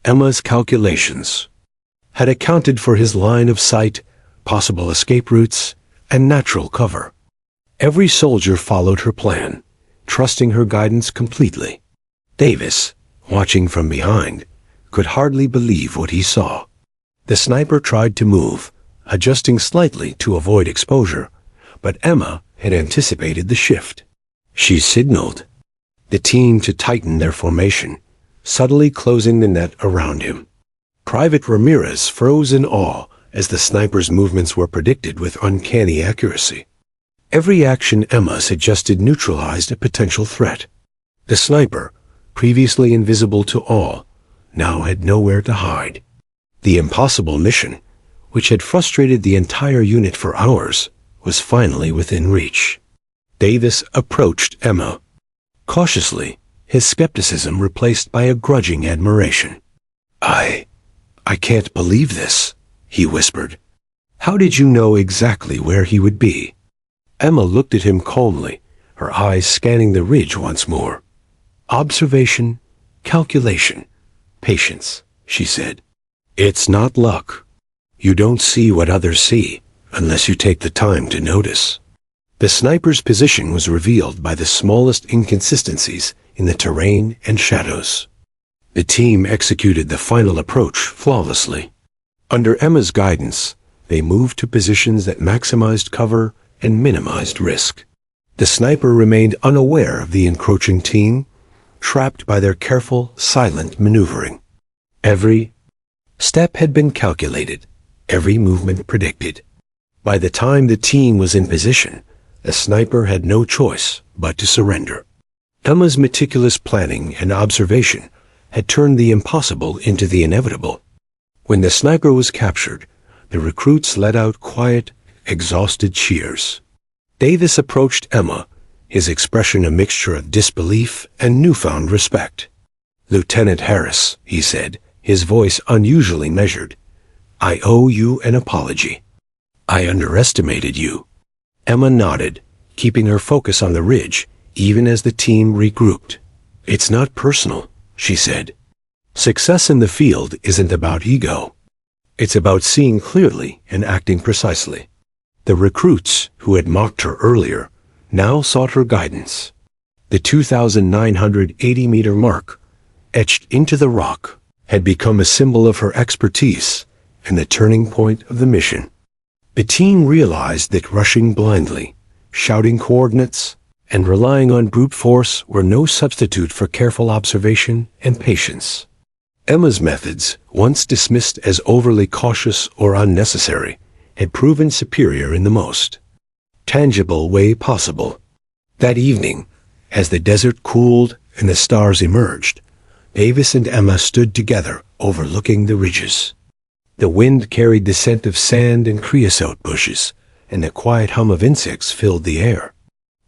A: Emma's calculations had accounted for his line of sight, possible escape routes, and natural cover. Every soldier followed her plan, trusting her guidance completely. Davis, watching from behind, could hardly believe what he saw. The sniper tried to move, adjusting slightly to avoid exposure, but Emma had anticipated the shift. She signaled the team to tighten their formation, subtly closing the net around him. Private Ramirez froze in awe as the sniper's movements were predicted with uncanny accuracy. Every action Emma suggested neutralized a potential threat. The sniper, previously invisible to all, now had nowhere to hide. The impossible mission, which had frustrated the entire unit for hours, was finally within reach. Davis approached Emma. Cautiously, his skepticism replaced by a grudging admiration. I can't believe this," he whispered. "How did you know exactly where he would be?" Emma looked at him calmly, her eyes scanning the ridge once more. "Observation, calculation, patience," she said. "It's not luck. You don't see what others see unless you take the time to notice." The sniper's position was revealed by the smallest inconsistencies in the terrain and shadows. The team executed the final approach flawlessly. Under Emma's guidance, they moved to positions that maximized cover and minimized risk. The sniper remained unaware of the encroaching team, trapped by their careful, silent maneuvering. Every step had been calculated, every movement predicted. By the time the team was in position, the sniper had no choice but to surrender. Emma's meticulous planning and observation had turned the impossible into the inevitable. When the sniper was captured, the recruits let out quiet, exhausted cheers. Davis approached Emma, his expression a mixture of disbelief and newfound respect. "Lieutenant Harris," he said, his voice unusually measured, "I owe you an apology. I underestimated you." Emma nodded, keeping her focus on the ridge, even as the team regrouped. "It's not personal," she said. "Success in the field isn't about ego. It's about seeing clearly and acting precisely." The recruits, who had mocked her earlier, now sought her guidance. The 2,980-meter mark, etched into the rock, had become a symbol of her expertise and the turning point of the mission. The team realized that rushing blindly, shouting coordinates, and relying on brute force were no substitute for careful observation and patience. Emma's methods, once dismissed as overly cautious or unnecessary, had proven superior in the most tangible way possible. That evening, as the desert cooled and the stars emerged, Davis and Emma stood together overlooking the ridges. The wind carried the scent of sand and creosote bushes, and the quiet hum of insects filled the air.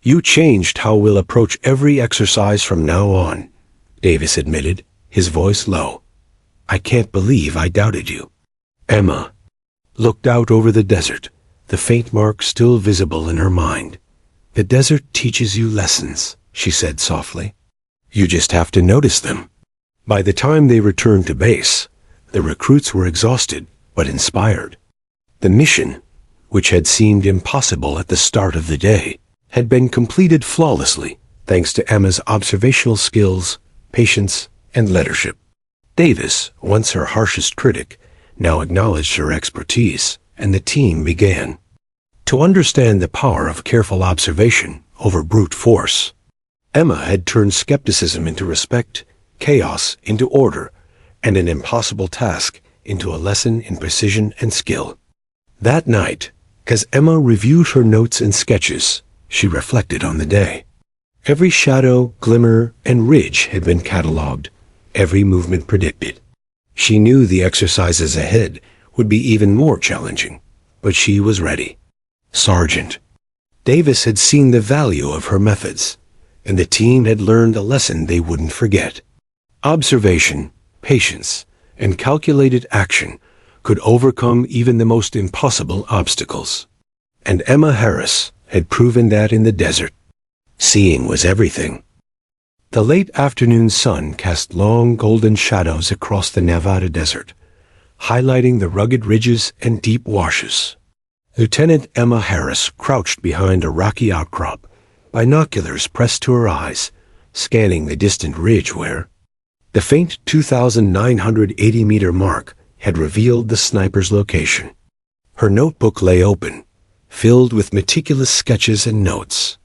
A: "You changed how we'll approach every exercise from now on," Davis admitted, his voice low. "I can't believe I doubted you." Emma looked out over the desert, the faint mark still visible in her mind. "The desert teaches you lessons," she said softly. "You just have to notice them." By the time they returned to base, the recruits were exhausted but inspired. The mission, which had seemed impossible at the start of the day, had been completed flawlessly thanks to Emma's observational skills, patience, and leadership. Davis, once her harshest critic, now acknowledged her expertise, and the team began to understand the power of careful observation over brute force. Emma had turned skepticism into respect, chaos into order, and an impossible task into a lesson in precision and skill. That night, as Emma reviewed her notes and sketches, she reflected on the day. Every shadow, glimmer, and ridge had been catalogued, every movement predicted. She knew the exercises ahead would be even more challenging, but she was ready. Sergeant Davis had seen the value of her methods, and the team had learned a lesson they wouldn't forget. Observation, patience, and calculated action could overcome even the most impossible obstacles. And Emma Harris had proven that in the desert. Seeing was everything. The late afternoon sun cast long golden shadows across the Nevada desert, highlighting the rugged ridges and deep washes. Lieutenant Emma Harris crouched behind a rocky outcrop, binoculars pressed to her eyes, scanning the distant ridge where the faint 2,980-meter mark had revealed the sniper's location. Her notebook lay open, filled with meticulous sketches and notes.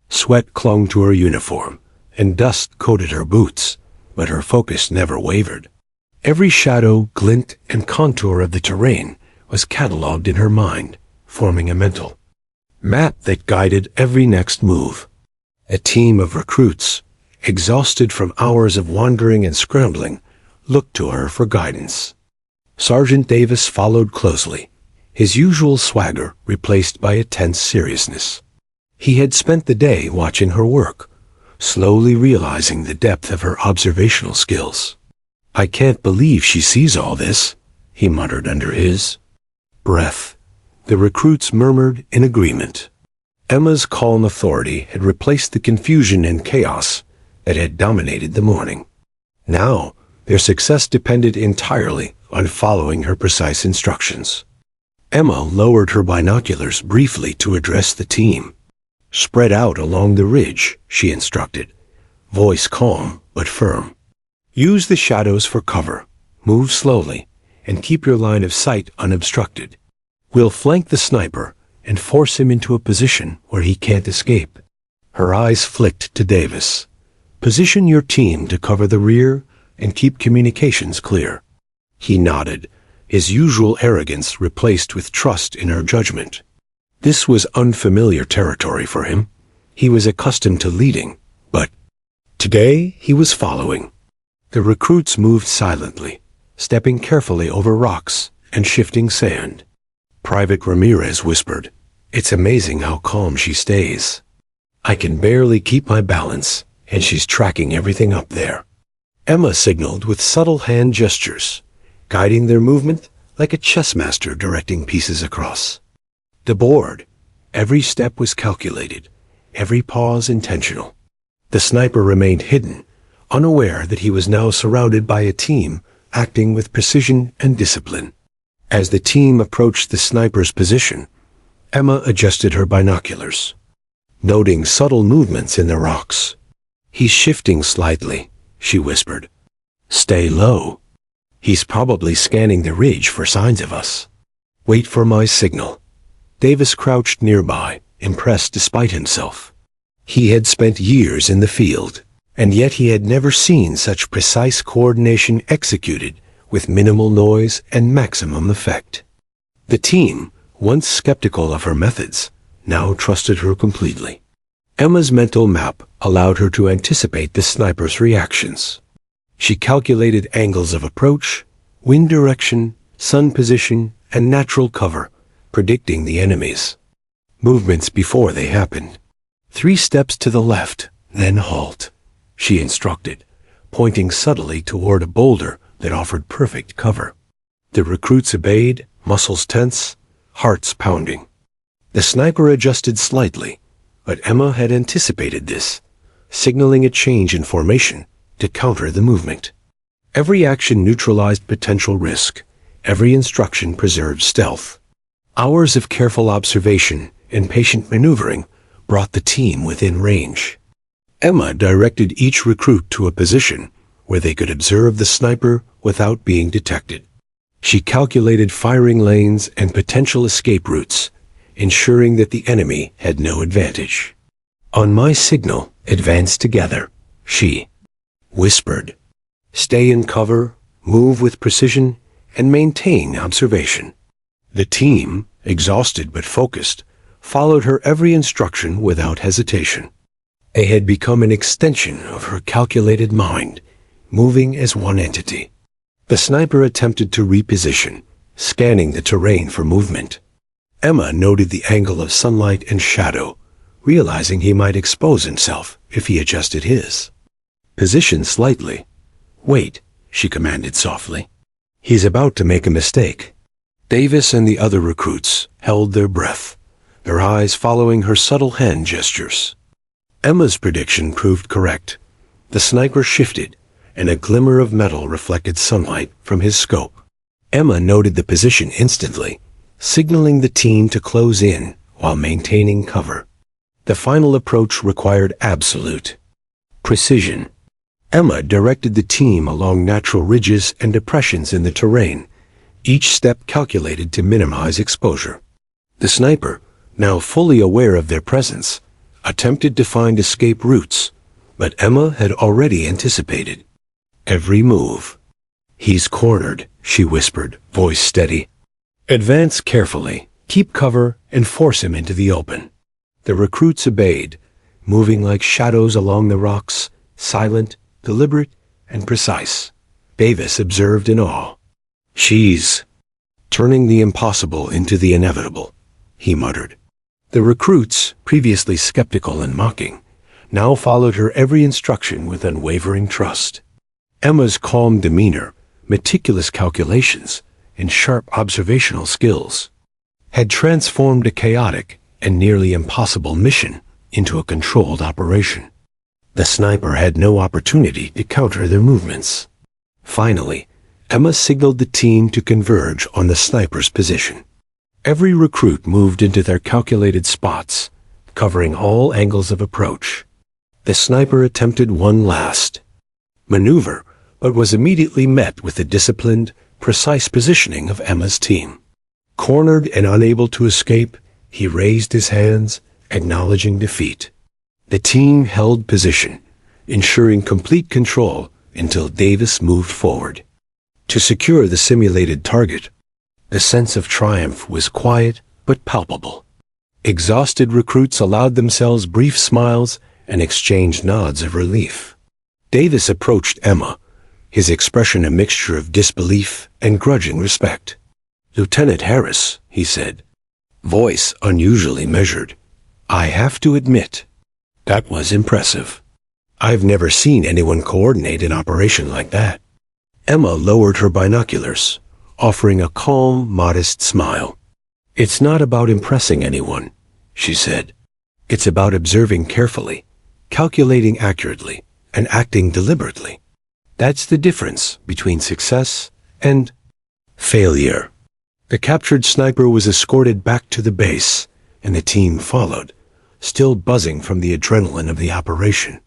A: Sweat clung to her uniform, and dust coated her boots, but her focus never wavered. Every shadow, glint, and contour of the terrain was catalogued in her mind, forming a mental map that guided every next move. A team of recruits, exhausted from hours of wandering and scrambling, looked to her for guidance. Sergeant Davis followed closely, his usual swagger replaced by a tense seriousness. He had spent the day watching her work, slowly realizing the depth of her observational skills. "I can't believe she sees all this," he muttered under his breath. The recruits murmured in agreement. Emma's calm authority had replaced the confusion and chaos that had dominated the morning. Now, their success depended entirely on following her precise instructions. Emma lowered her binoculars briefly to address the team. "Spread out along the ridge," she instructed, voice calm but firm. "Use the shadows for cover, move slowly, and keep your line of sight unobstructed. We'll flank the sniper and force him into a position where he can't escape." Her eyes flicked to Davis. "Position your team to cover the rear and keep communications clear." He nodded, his usual arrogance replaced with trust in her judgment. This was unfamiliar territory for him. He was accustomed to leading, but today he was following. The recruits moved silently, stepping carefully over rocks and shifting sand. Private Ramirez whispered, "It's amazing how calm she stays. I can barely keep my balance, and she's tracking everything up there." Emma signaled with subtle hand gestures, guiding their movement like a chess master directing pieces across the board. Every step was calculated, every pause intentional. The sniper remained hidden, unaware that he was now surrounded by a team acting with precision and discipline. As the team approached the sniper's position, Emma adjusted her binoculars, noting subtle movements in the rocks. "He's shifting slightly," she whispered. Stay low. He's probably scanning the ridge for signs of us. Wait for my signal. Davis crouched nearby, impressed despite himself. He had spent years in the field, and yet he had never seen such precise coordination executed with minimal noise and maximum effect. The team, once skeptical of her methods, now trusted her completely. Emma's mental map allowed her to anticipate the sniper's reactions. She calculated angles of approach, wind direction, sun position, and natural cover, predicting the enemy's movements before they happened. 3 steps to the left, then halt, she instructed, pointing subtly toward a boulder that offered perfect cover. The recruits obeyed, muscles tense, hearts pounding. The sniper adjusted slightly, but Emma had anticipated this, signaling a change in formation to counter the movement. Every action neutralized potential risk. Every instruction preserved stealth. Hours of careful observation and patient maneuvering brought the team within range. Emma directed each recruit to a position where they could observe the sniper without being detected. She calculated firing lanes and potential escape routes, ensuring that the enemy had no advantage. On my signal, advance together, she whispered. Stay in cover, move with precision, and maintain observation. The team, exhausted but focused, followed her every instruction without hesitation. They had become an extension of her calculated mind, moving as one entity. The sniper attempted to reposition, scanning the terrain for movement. Emma noted the angle of sunlight and shadow, realizing he might expose himself if he adjusted his position slightly. Wait, she commanded softly. He's about to make a mistake. Davis and the other recruits held their breath, their eyes following her subtle hand gestures. Emma's prediction proved correct. The sniper shifted, and a glimmer of metal reflected sunlight from his scope. Emma noted the position instantly, signaling the team to close in while maintaining cover. The final approach required absolute precision. Emma directed the team along natural ridges and depressions in the terrain, each step calculated to minimize exposure. The sniper, now fully aware of their presence, attempted to find escape routes, but Emma had already anticipated every move. He's cornered, she whispered, voice steady. Advance carefully, keep cover, and force him into the open. The recruits obeyed, moving like shadows along the rocks, silent, deliberate, and precise. Davis observed in awe. She's turning the impossible into the inevitable, he muttered. The recruits, previously skeptical and mocking, now followed her every instruction with unwavering trust. Emma's calm demeanor, meticulous calculations, and sharp observational skills had transformed a chaotic and nearly impossible mission into a controlled operation. The sniper had no opportunity to counter their movements. Finally, Emma signaled the team to converge on the sniper's position. Every recruit moved into their calculated spots, covering all angles of approach. The sniper attempted one last maneuver, but was immediately met with the disciplined, precise positioning of Emma's team. Cornered and unable to escape, he raised his hands, acknowledging defeat. The team held position, ensuring complete control until Davis moved forward. To secure the simulated target, the sense of triumph was quiet but palpable. Exhausted recruits allowed themselves brief smiles and exchanged nods of relief. Davis approached Emma, his expression a mixture of disbelief and grudging respect. "Lieutenant Harris," he said, voice unusually measured, "I have to admit, that was impressive. I've never seen anyone coordinate an operation like that." Emma lowered her binoculars, offering a calm, modest smile. "It's not about impressing anyone," she said. "It's about observing carefully, calculating accurately, and acting deliberately. That's the difference between success and failure." The captured sniper was escorted back to the base, and the team followed, still buzzing from the adrenaline of the operation.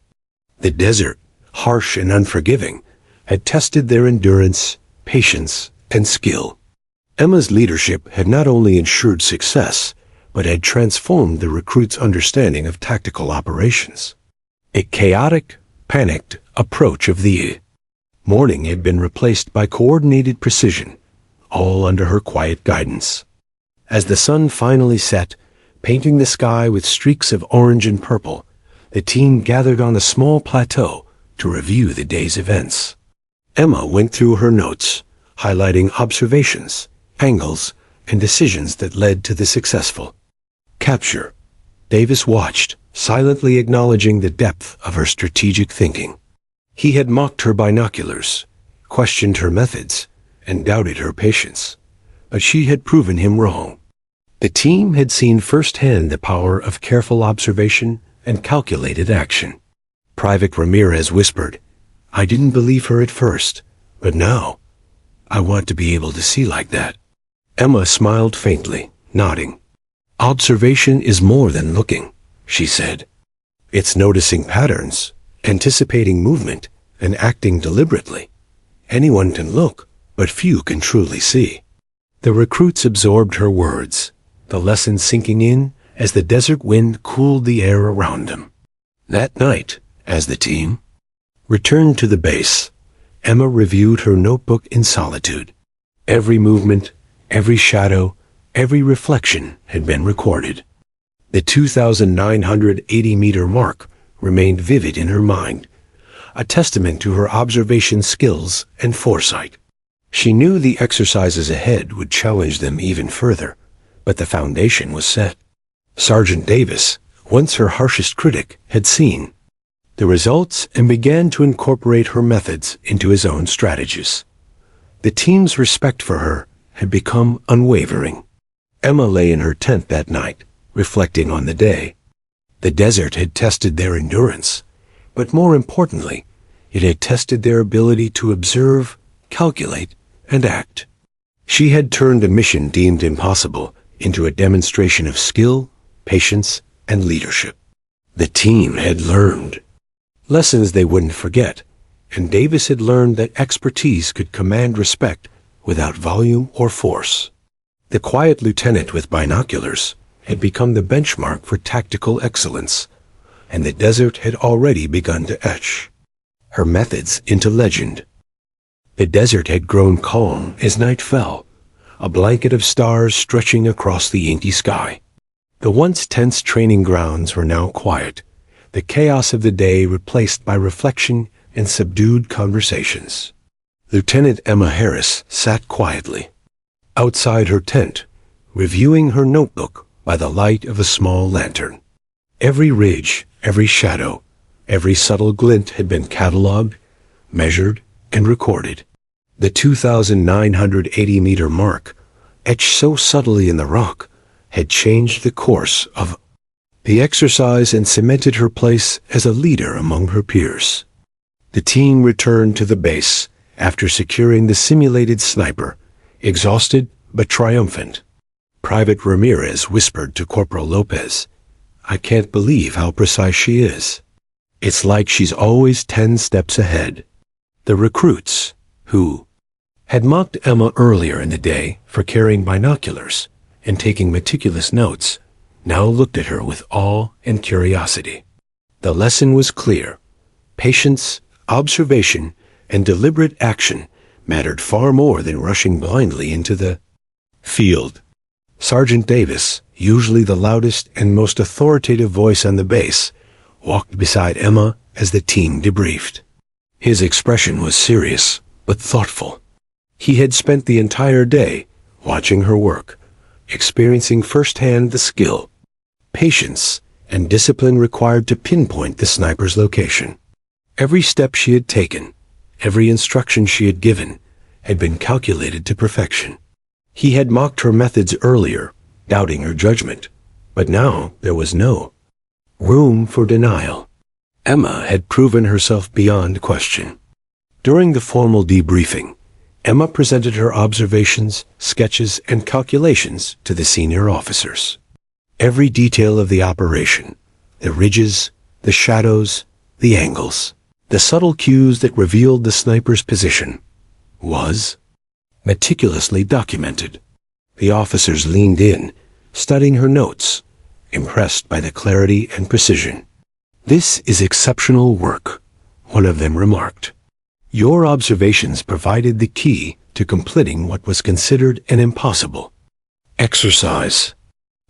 A: The desert, harsh and unforgiving, had tested their endurance, patience, and skill. Emma's leadership had not only ensured success, but had transformed the recruits' understanding of tactical operations. A chaotic, panicked approach of the morning had been replaced by coordinated precision, all under her quiet guidance. As the sun finally set, painting the sky with streaks of orange and purple, the team gathered on a small plateau to review the day's events. Emma went through her notes, highlighting observations, angles, and decisions that led to the successful capture. Davis watched, silently acknowledging the depth of her strategic thinking. He had mocked her binoculars, questioned her methods, and doubted her patience, but she had proven him wrong. The team had seen firsthand the power of careful observation and calculated action. Private Ramirez whispered, "I didn't believe her at first, but now I want to be able to see like that." Emma smiled faintly, nodding. "Observation is more than looking," she said. "It's noticing patterns, anticipating movement, and acting deliberately. Anyone can look, but few can truly see." The recruits absorbed her words, the lesson sinking in as the desert wind cooled the air around them. That night, as the team returned to the base, Emma reviewed her notebook in solitude. Every movement, every shadow, every reflection had been recorded. The 2,980-meter mark remained vivid in her mind, a testament to her observation skills and foresight. She knew the exercises ahead would challenge them even further, but the foundation was set. Sergeant Davis, once her harshest critic, had seen the results and began to incorporate her methods into his own strategies. The team's respect for her had become unwavering. Emma lay in her tent that night, reflecting on the day. The desert had tested their endurance, but more importantly, it had tested their ability to observe, calculate, and act. She had turned a mission deemed impossible into a demonstration of skill, patience, and leadership. The team had learned lessons they wouldn't forget, and Davis had learned that expertise could command respect without volume or force. The quiet lieutenant with binoculars had become the benchmark for tactical excellence, and the desert had already begun to etch her methods into legend. The desert had grown calm as night fell, a blanket of stars stretching across the inky sky. The once tense training grounds were now quiet, the chaos of the day replaced by reflection and subdued conversations. Lieutenant Emma Harris sat quietly outside her tent, reviewing her notebook by the light of a small lantern. Every ridge, every shadow, every subtle glint had been catalogued, measured, and recorded. The 2,980-meter mark, etched so subtly in the rock, had changed the course of the exercise and cemented her place as a leader among her peers. The team returned to the base after securing the simulated sniper, exhausted but triumphant. Private Ramirez whispered to Corporal Lopez, "I can't believe how precise she is. It's like she's always 10 steps ahead." The recruits, who had mocked Emma earlier in the day for carrying binoculars and taking meticulous notes, now looked at her with awe and curiosity. The lesson was clear. Patience, observation, and deliberate action mattered far more than rushing blindly into the field. Sergeant Davis, usually the loudest and most authoritative voice on the base, walked beside Emma as the team debriefed. His expression was serious, but thoughtful. He had spent the entire day watching her work, experiencing firsthand the skill, patience, and discipline required to pinpoint the sniper's location. Every step she had taken, every instruction she had given, had been calculated to perfection. He had mocked her methods earlier, doubting her judgment, but now there was no room for denial. Emma had proven herself beyond question. During the formal debriefing, Emma presented her observations, sketches, and calculations to the senior officers. Every detail of the operation, the ridges, the shadows, the angles, The subtle cues that revealed the sniper's position was meticulously documented. The officers leaned in, studying her notes, impressed by the clarity and precision. "This is exceptional work," one of them remarked. "Your observations provided the key to completing what was considered an impossible exercise."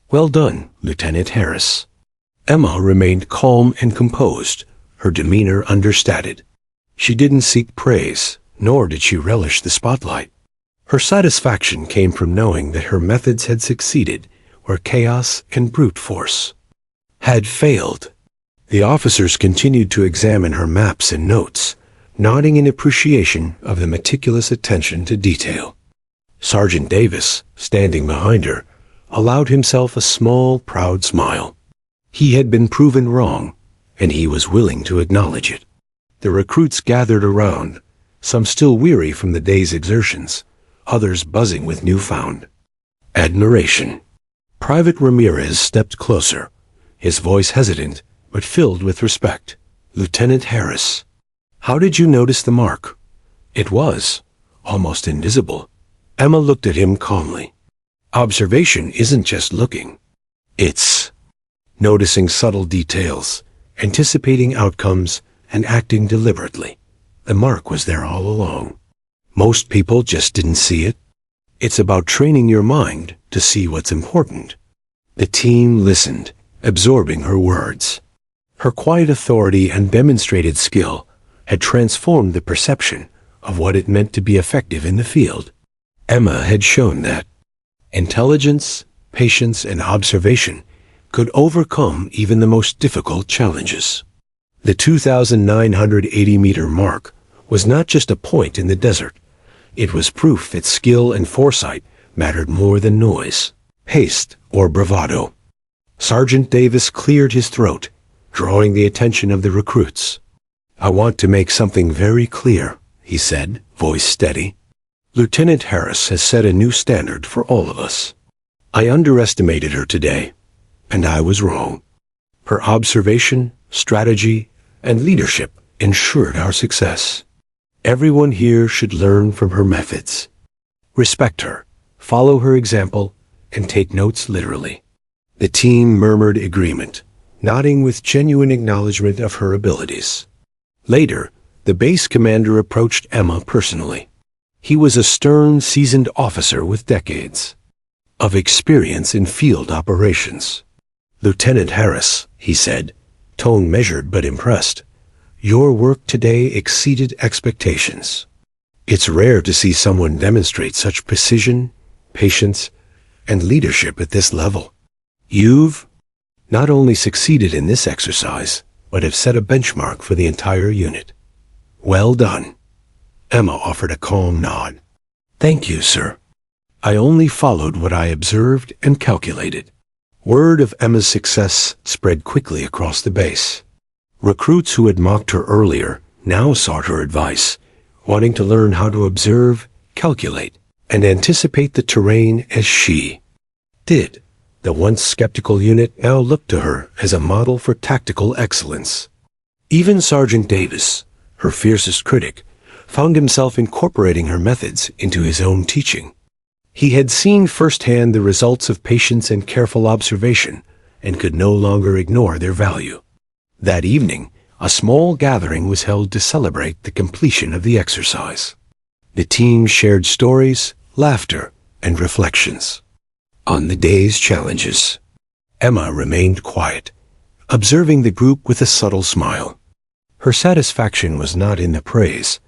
A: "Well done, Lieutenant Harris." Emma remained calm and composed, her demeanor understated. She didn't seek praise, nor did she relish the spotlight. Her satisfaction came from knowing that her methods had succeeded where chaos and brute force had failed. The officers continued to examine her maps and notes, nodding in appreciation of the meticulous attention to detail. Sergeant Davis, standing behind her, allowed himself a small, proud smile. He had been proven wrong, and he was willing to acknowledge it. The recruits gathered around, some still weary from the day's exertions, others buzzing with newfound admiration. Private Ramirez stepped closer, his voice hesitant but filled with respect. "Lieutenant Harris, how did you notice the mark?" "It was almost invisible." Emma looked at him calmly. "Observation isn't just looking. It's noticing subtle details, anticipating outcomes, and acting deliberately. The mark was there all along. Most people just didn't see it. It's about training your mind to see what's important." The team listened, absorbing her words. Her quiet authority and demonstrated skill had transformed the perception of what it meant to be effective in the field. Emma had shown that intelligence, patience, and observation could overcome even the most difficult challenges. The 2,980-meter mark was not just a point in the desert. It was proof that skill and foresight mattered more than noise, haste, or bravado. Sergeant Davis cleared his throat, drawing the attention of the recruits. "I want to make something very clear," he said, voice steady. "Lieutenant Harris has set a new standard for all of us. I underestimated her today, and I was wrong. Her observation, strategy, and leadership ensured our success. Everyone here should learn from her methods. Respect her, follow her example, and take notes literally." The team murmured agreement, nodding with genuine acknowledgement of her abilities. Later, the base commander approached Emma personally. He was a stern, seasoned officer with decades of experience in field operations. "Lieutenant Harris," he said, tone measured but impressed, "your work today exceeded expectations. It's rare to see someone demonstrate such precision, patience, and leadership at this level. You've not only succeeded in this exercise, but have set a benchmark for the entire unit. Well done." Emma offered a calm nod. "Thank you, sir. I only followed what I observed and calculated." Word of Emma's success spread quickly across the base. Recruits who had mocked her earlier now sought her advice, wanting to learn how to observe, calculate, and anticipate the terrain as she did. The once skeptical unit now looked to her as a model for tactical excellence. Even Sergeant Davis, her fiercest critic, found himself incorporating her methods into his own teaching. He had seen firsthand the results of patience and careful observation, and could no longer ignore their value. That evening, a small gathering was held to celebrate the completion of the exercise. The team shared stories, laughter, and reflections on the day's challenges. Emma remained quiet, observing the group with a subtle smile. Her satisfaction was not in the praise,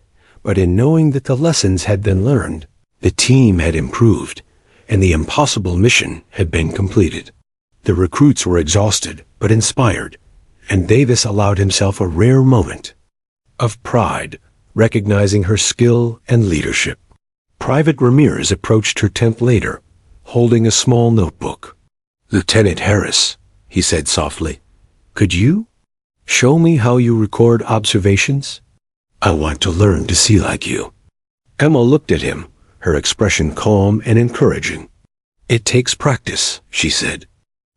A: but in knowing that the lessons had been learned, the team had improved, and the impossible mission had been completed. The recruits were exhausted but inspired, and Davis allowed himself a rare moment of pride, recognizing her skill and leadership. Private Ramirez approached her tent later, holding a small notebook. "Lieutenant Harris," he said softly, "could you show me how you record observations? I want to learn to see like you." Emma looked at him, her expression calm and encouraging. "It takes practice," she said.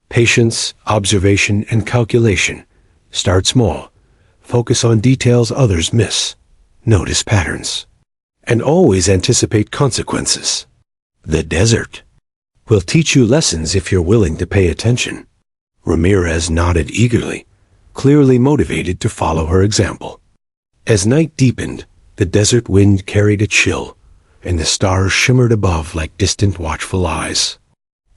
A: "Patience, observation, and calculation. Start small. Focus on details others miss. Notice patterns. And always anticipate consequences. The desert will teach you lessons if you're willing to pay attention. Ramirez nodded eagerly, clearly motivated to follow her example. As night deepened, the desert wind carried a chill, and the stars shimmered above like distant watchful eyes.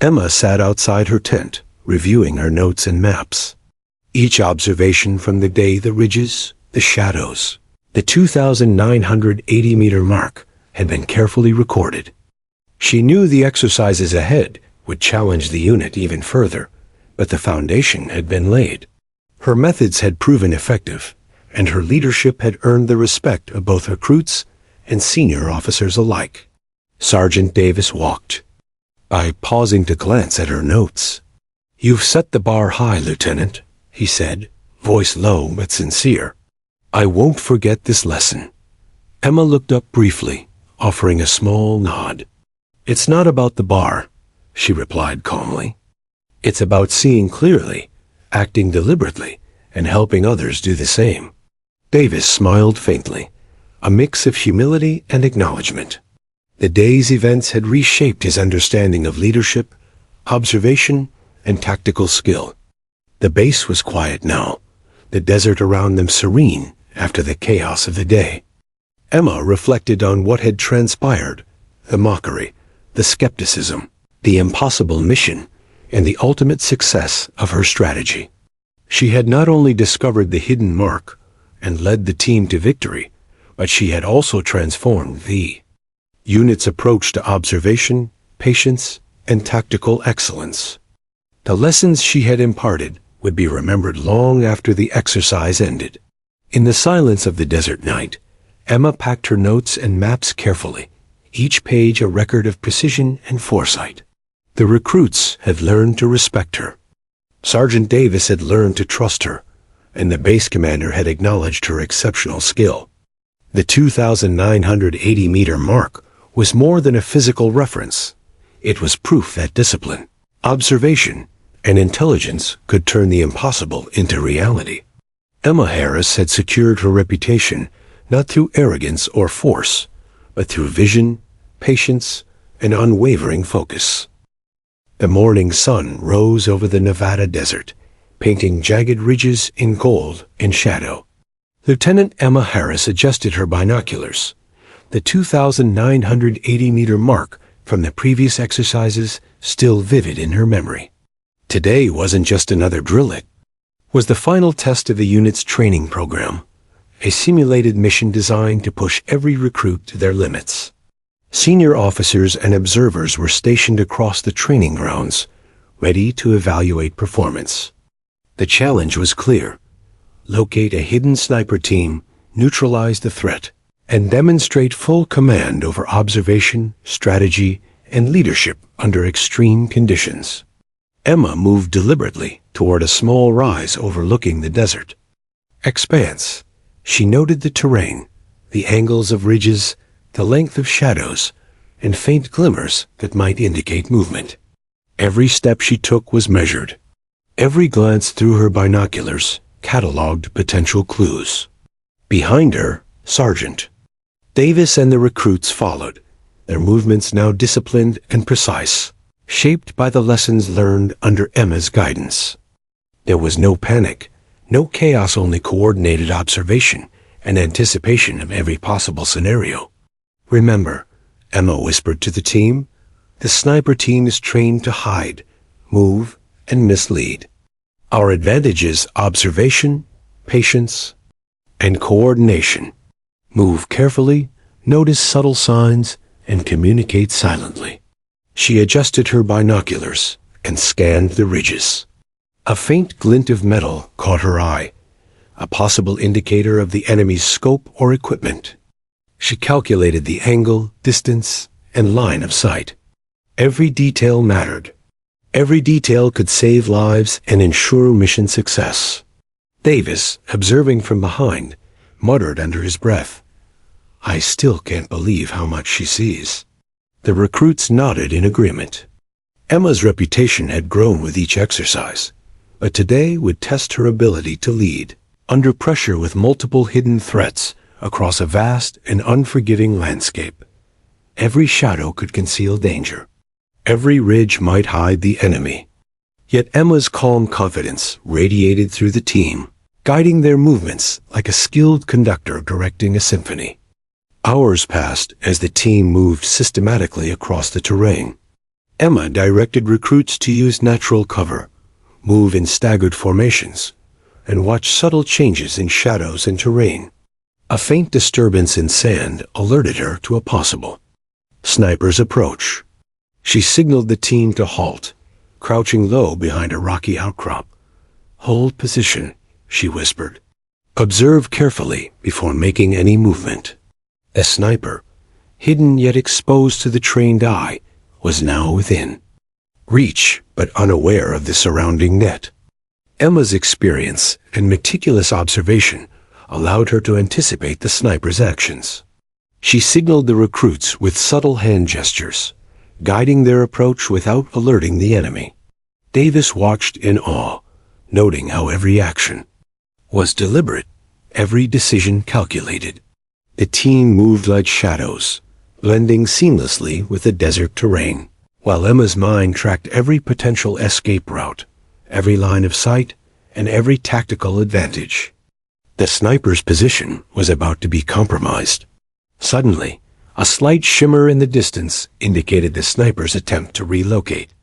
A: Emma sat outside her tent, reviewing her notes and maps. Each observation from the day, the ridges, the shadows, the 2,980-meter mark had been carefully recorded. She knew the exercises ahead would challenge the unit even further, but the foundation had been laid. Her methods had proven effective, and her leadership had earned the respect of both recruits and senior officers alike. Sergeant Davis walked by, pausing to glance at her notes. "You've set the bar high, Lieutenant," he said, voice low but sincere. "I won't forget this lesson." Emma looked up briefly, offering a small nod. "It's not about the bar," she replied calmly. "It's about seeing clearly, acting deliberately, and helping others do the same." Davis smiled faintly, a mix of humility and acknowledgement. The day's events had reshaped his understanding of leadership, observation, and tactical skill. The base was quiet now, the desert around them serene after the chaos of the day. Emma reflected on what had transpired, the mockery, the skepticism, the impossible mission, and the ultimate success of her strategy. She had not only discovered the hidden mark and led the team to victory, but she had also transformed the unit's approach to observation, patience, and tactical excellence. The lessons she had imparted would be remembered long after the exercise ended. In the silence of the desert night, Emma packed her notes and maps carefully, each page a record of precision and foresight. The recruits had learned to respect her. Sergeant Davis had learned to trust her, and the base commander had acknowledged her exceptional skill. The 2,980-meter mark was more than a physical reference. It was proof that discipline, observation, and intelligence could turn the impossible into reality. Emma Harris had secured her reputation not through arrogance or force, but through vision, patience, and unwavering focus. The morning sun rose over the Nevada desert, painting jagged ridges in gold and shadow. Lieutenant Emma Harris adjusted her binoculars. The 2,980-meter mark from the previous exercises still vivid in her memory. Today wasn't just another drill, it was the final test of the unit's training program, a simulated mission designed to push every recruit to their limits. Senior officers and observers were stationed across the training grounds, ready to evaluate performance. The challenge was clear: locate a hidden sniper team, neutralize the threat, and demonstrate full command over observation, strategy, and leadership under extreme conditions. Emma moved deliberately toward a small rise overlooking the desert expanse. She noted the terrain, the angles of ridges, the length of shadows, and faint glimmers that might indicate movement. Every step she took was measured. Every glance through her binoculars cataloged potential clues. Behind her, Sergeant Davis and the recruits followed, their movements now disciplined and precise, shaped by the lessons learned under Emma's guidance. There was no panic, no chaos, only coordinated observation and anticipation of every possible scenario. "Remember," Emma whispered to the team, "the sniper team is trained to hide, move, and mislead. Our advantage is observation, patience, and coordination. Move carefully, notice subtle signs, and communicate silently." She adjusted her binoculars and scanned the ridges. A faint glint of metal caught her eye, a possible indicator of the enemy's scope or equipment. She calculated the angle, distance, and line of sight. Every detail mattered. Every detail could save lives and ensure mission success. Davis, observing from behind, muttered under his breath, "I still can't believe how much she sees." The recruits nodded in agreement. Emma's reputation had grown with each exercise, but today would test her ability to lead, under pressure with multiple hidden threats across a vast and unforgiving landscape. Every shadow could conceal danger. Every ridge might hide the enemy. Yet Emma's calm confidence radiated through the team, guiding their movements like a skilled conductor directing a symphony. Hours passed as the team moved systematically across the terrain. Emma directed recruits to use natural cover, move in staggered formations, and watch subtle changes in shadows and terrain. A faint disturbance in sand alerted her to a possible sniper's approach. She signaled the team to halt, crouching low behind a rocky outcrop. "Hold position," she whispered. "Observe carefully before making any movement." A sniper, hidden yet exposed to the trained eye, was now within reach but unaware of the surrounding net. Emma's experience and meticulous observation allowed her to anticipate the sniper's actions. She signaled the recruits with subtle hand gestures, guiding their approach without alerting the enemy. Davis watched in awe, noting how every action was deliberate, every decision calculated. The team moved like shadows, blending seamlessly with the desert terrain, while Emma's mind tracked every potential escape route, every line of sight, and every tactical advantage. The sniper's position was about to be compromised. Suddenly, a slight shimmer in the distance indicated the sniper's attempt to relocate.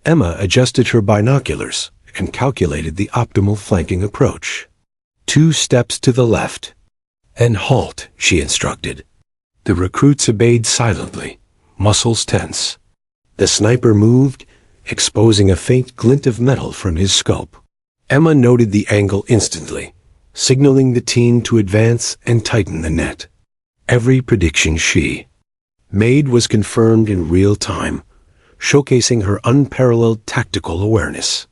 A: Emma adjusted her binoculars and calculated the optimal flanking approach. 2 steps to the left. "And halt," she instructed. The recruits obeyed silently, muscles tense. The sniper moved, exposing a faint glint of metal from his scope. Emma noted the angle instantly, signaling the team to advance and tighten the net. Every prediction she made was confirmed in real time, showcasing her unparalleled tactical awareness.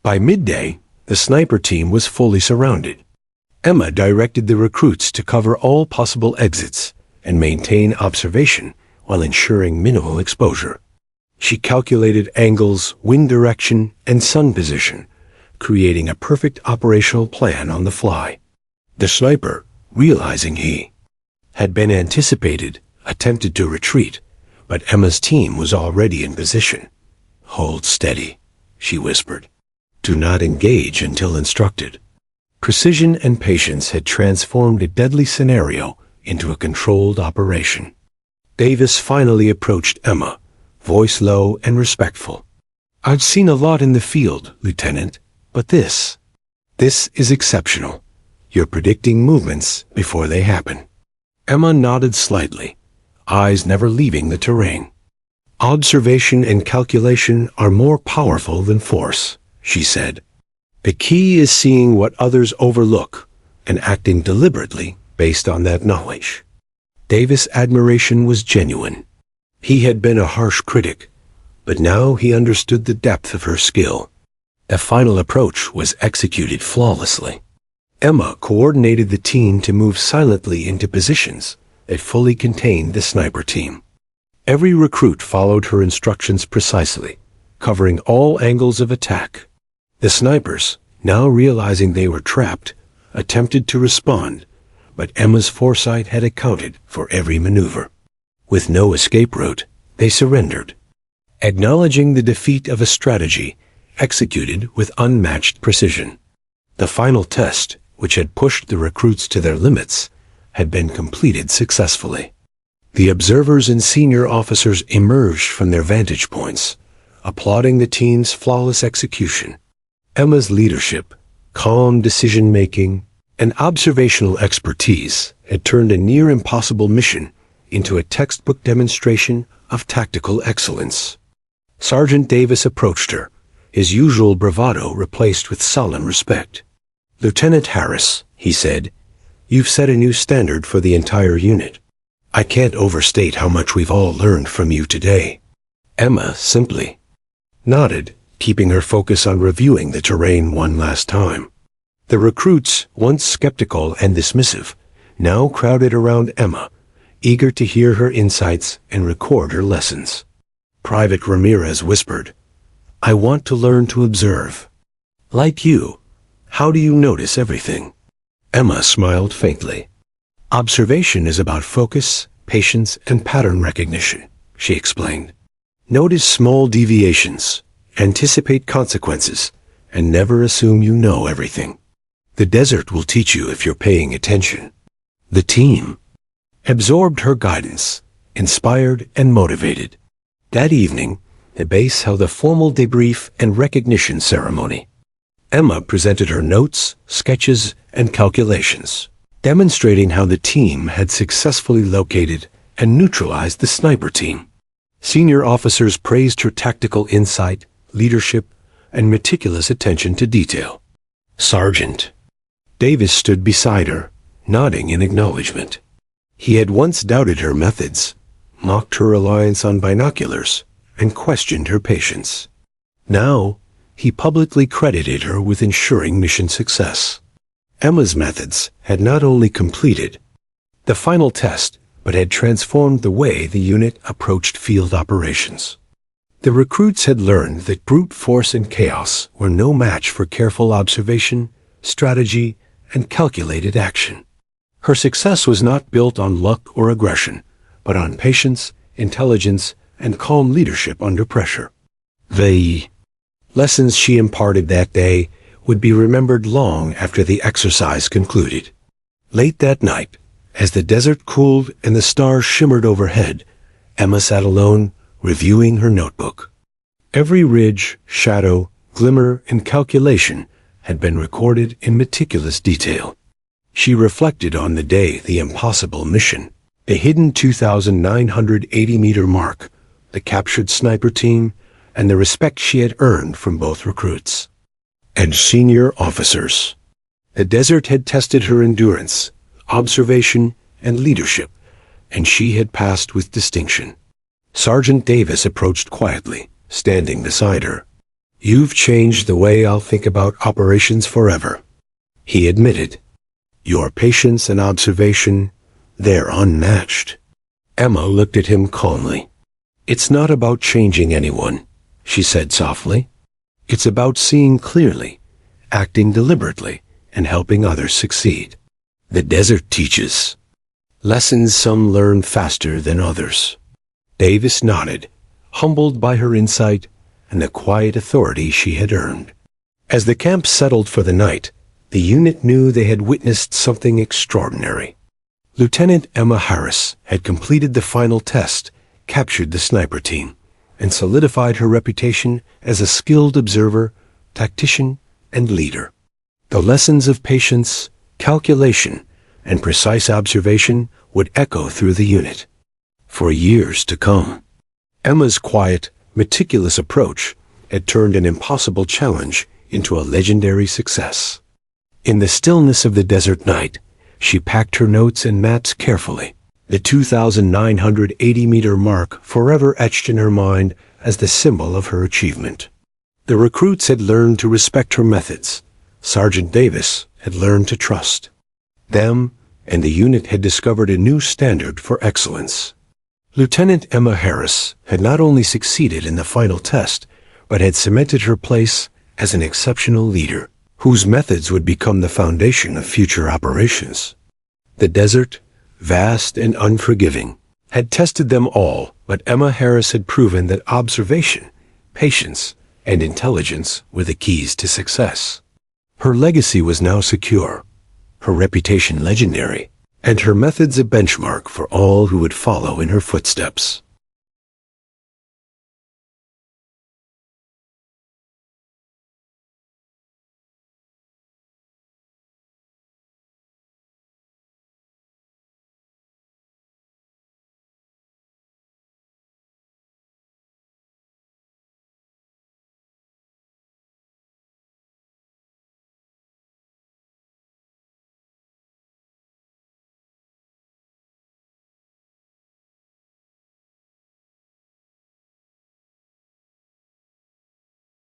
A: By midday, the sniper team was fully surrounded. Emma directed the recruits to cover all possible exits and maintain observation while ensuring minimal exposure. She calculated angles, wind direction, and sun position, creating a perfect operational plan on the fly. The sniper, realizing he had been anticipated, attempted to retreat, but Emma's team was already in position. "Hold steady," she whispered. "Do not engage until instructed." Precision and patience had transformed a deadly scenario into a controlled operation. Davis finally approached Emma, voice low and respectful. "I've seen a lot in the field, Lieutenant, but this is exceptional. You're predicting movements before they happen." Emma nodded slightly, eyes never leaving the terrain. "Observation and calculation are more powerful than force," she said. "The key is seeing what others overlook and acting deliberately based on that knowledge." Davis' admiration was genuine. He had been a harsh critic, but now he understood the depth of her skill. The final approach was executed flawlessly. Emma coordinated the team to move silently into positions that fully contained the sniper team. Every recruit followed her instructions precisely, covering all angles of attack. The snipers, now realizing they were trapped, attempted to respond, but Emma's foresight had accounted for every maneuver. With no escape route, they surrendered, acknowledging the defeat of a strategy executed with unmatched precision. The final test, which had pushed the recruits to their limits, had been completed successfully. The observers and senior officers emerged from their vantage points, applauding the team's flawless execution. Emma's leadership, calm decision-making, and observational expertise had turned a near-impossible mission into a textbook demonstration of tactical excellence. Sergeant Davis approached her, his usual bravado replaced with solemn respect. "Lieutenant Harris," he said, "you've set a new standard for the entire unit. I can't overstate how much we've all learned from you today." Emma simply nodded, keeping her focus on reviewing the terrain one last time. The recruits, once skeptical and dismissive, now crowded around Emma, eager to hear her insights and record her lessons. Private Ramirez whispered, "I want to learn to observe. Like you, how do you notice everything?" Emma smiled faintly. Observation is about focus, patience, and pattern recognition, she explained. Notice small deviations, anticipate consequences, and never assume you know everything. The desert will teach you if you're paying attention. The team absorbed her guidance, inspired and motivated. That evening, the base held a formal debrief and recognition ceremony. Emma presented her notes, sketches, and calculations, demonstrating how the team had successfully located and neutralized the sniper team. Senior officers praised her tactical insight, leadership, and meticulous attention to detail. Sergeant Davis stood beside her, nodding in acknowledgement. He had once doubted her methods, mocked her reliance on binoculars, and questioned her patience. Now, he publicly credited her with ensuring mission success. Emma's methods had not only completed the final test, but had transformed the way the unit approached field operations. The recruits had learned that brute force and chaos were no match for careful observation, strategy, and calculated action. Her success was not built on luck or aggression, but on patience, intelligence, and calm leadership under pressure. The lessons she imparted that day would be remembered long after the exercise concluded. Late that night, as the desert cooled and the stars shimmered overhead, Emma sat alone, reviewing her notebook. Every ridge, shadow, glimmer, and calculation had been recorded in meticulous detail. She reflected on the day, the impossible mission, the hidden 2,980-meter mark, the captured sniper team, and the respect she had earned from both recruits and senior officers. The desert had tested her endurance, observation, and leadership, and she had passed with distinction. Sergeant Davis approached quietly, standing beside her. "You've changed the way I'll think about operations forever," he admitted. "Your patience and observation, they're unmatched." Emma looked at him calmly. "It's not about changing anyone," she said softly. "It's about seeing clearly, acting deliberately, and helping others succeed. The desert teaches lessons some learn faster than others." Davis nodded, humbled by her insight and the quiet authority she had earned. As the camp settled for the night, the unit knew they had witnessed something extraordinary. Lieutenant Emma Harris had completed the final test, captured the sniper team, and solidified her reputation as a skilled observer, tactician, and leader. The lessons of patience, calculation, and precise observation would echo through the unit for years to come. Emma's quiet, meticulous approach had turned an impossible challenge into a legendary success. In the stillness of the desert night, she packed her notes and maps carefully, the 2,980-meter mark forever etched in her mind as the symbol of her achievement. The recruits had learned to respect her methods. Sergeant Davis had learned to trust them, and the unit had discovered a new standard for excellence. Lieutenant Emma Harris had not only succeeded in the final test, but had cemented her place as an exceptional leader, whose methods would become the foundation of future operations. The desert, vast and unforgiving, had tested them all, but Emma Harris had proven that observation, patience, and intelligence were the keys to success. Her legacy was now secure, her reputation legendary, and her methods a benchmark for all who would follow in her footsteps.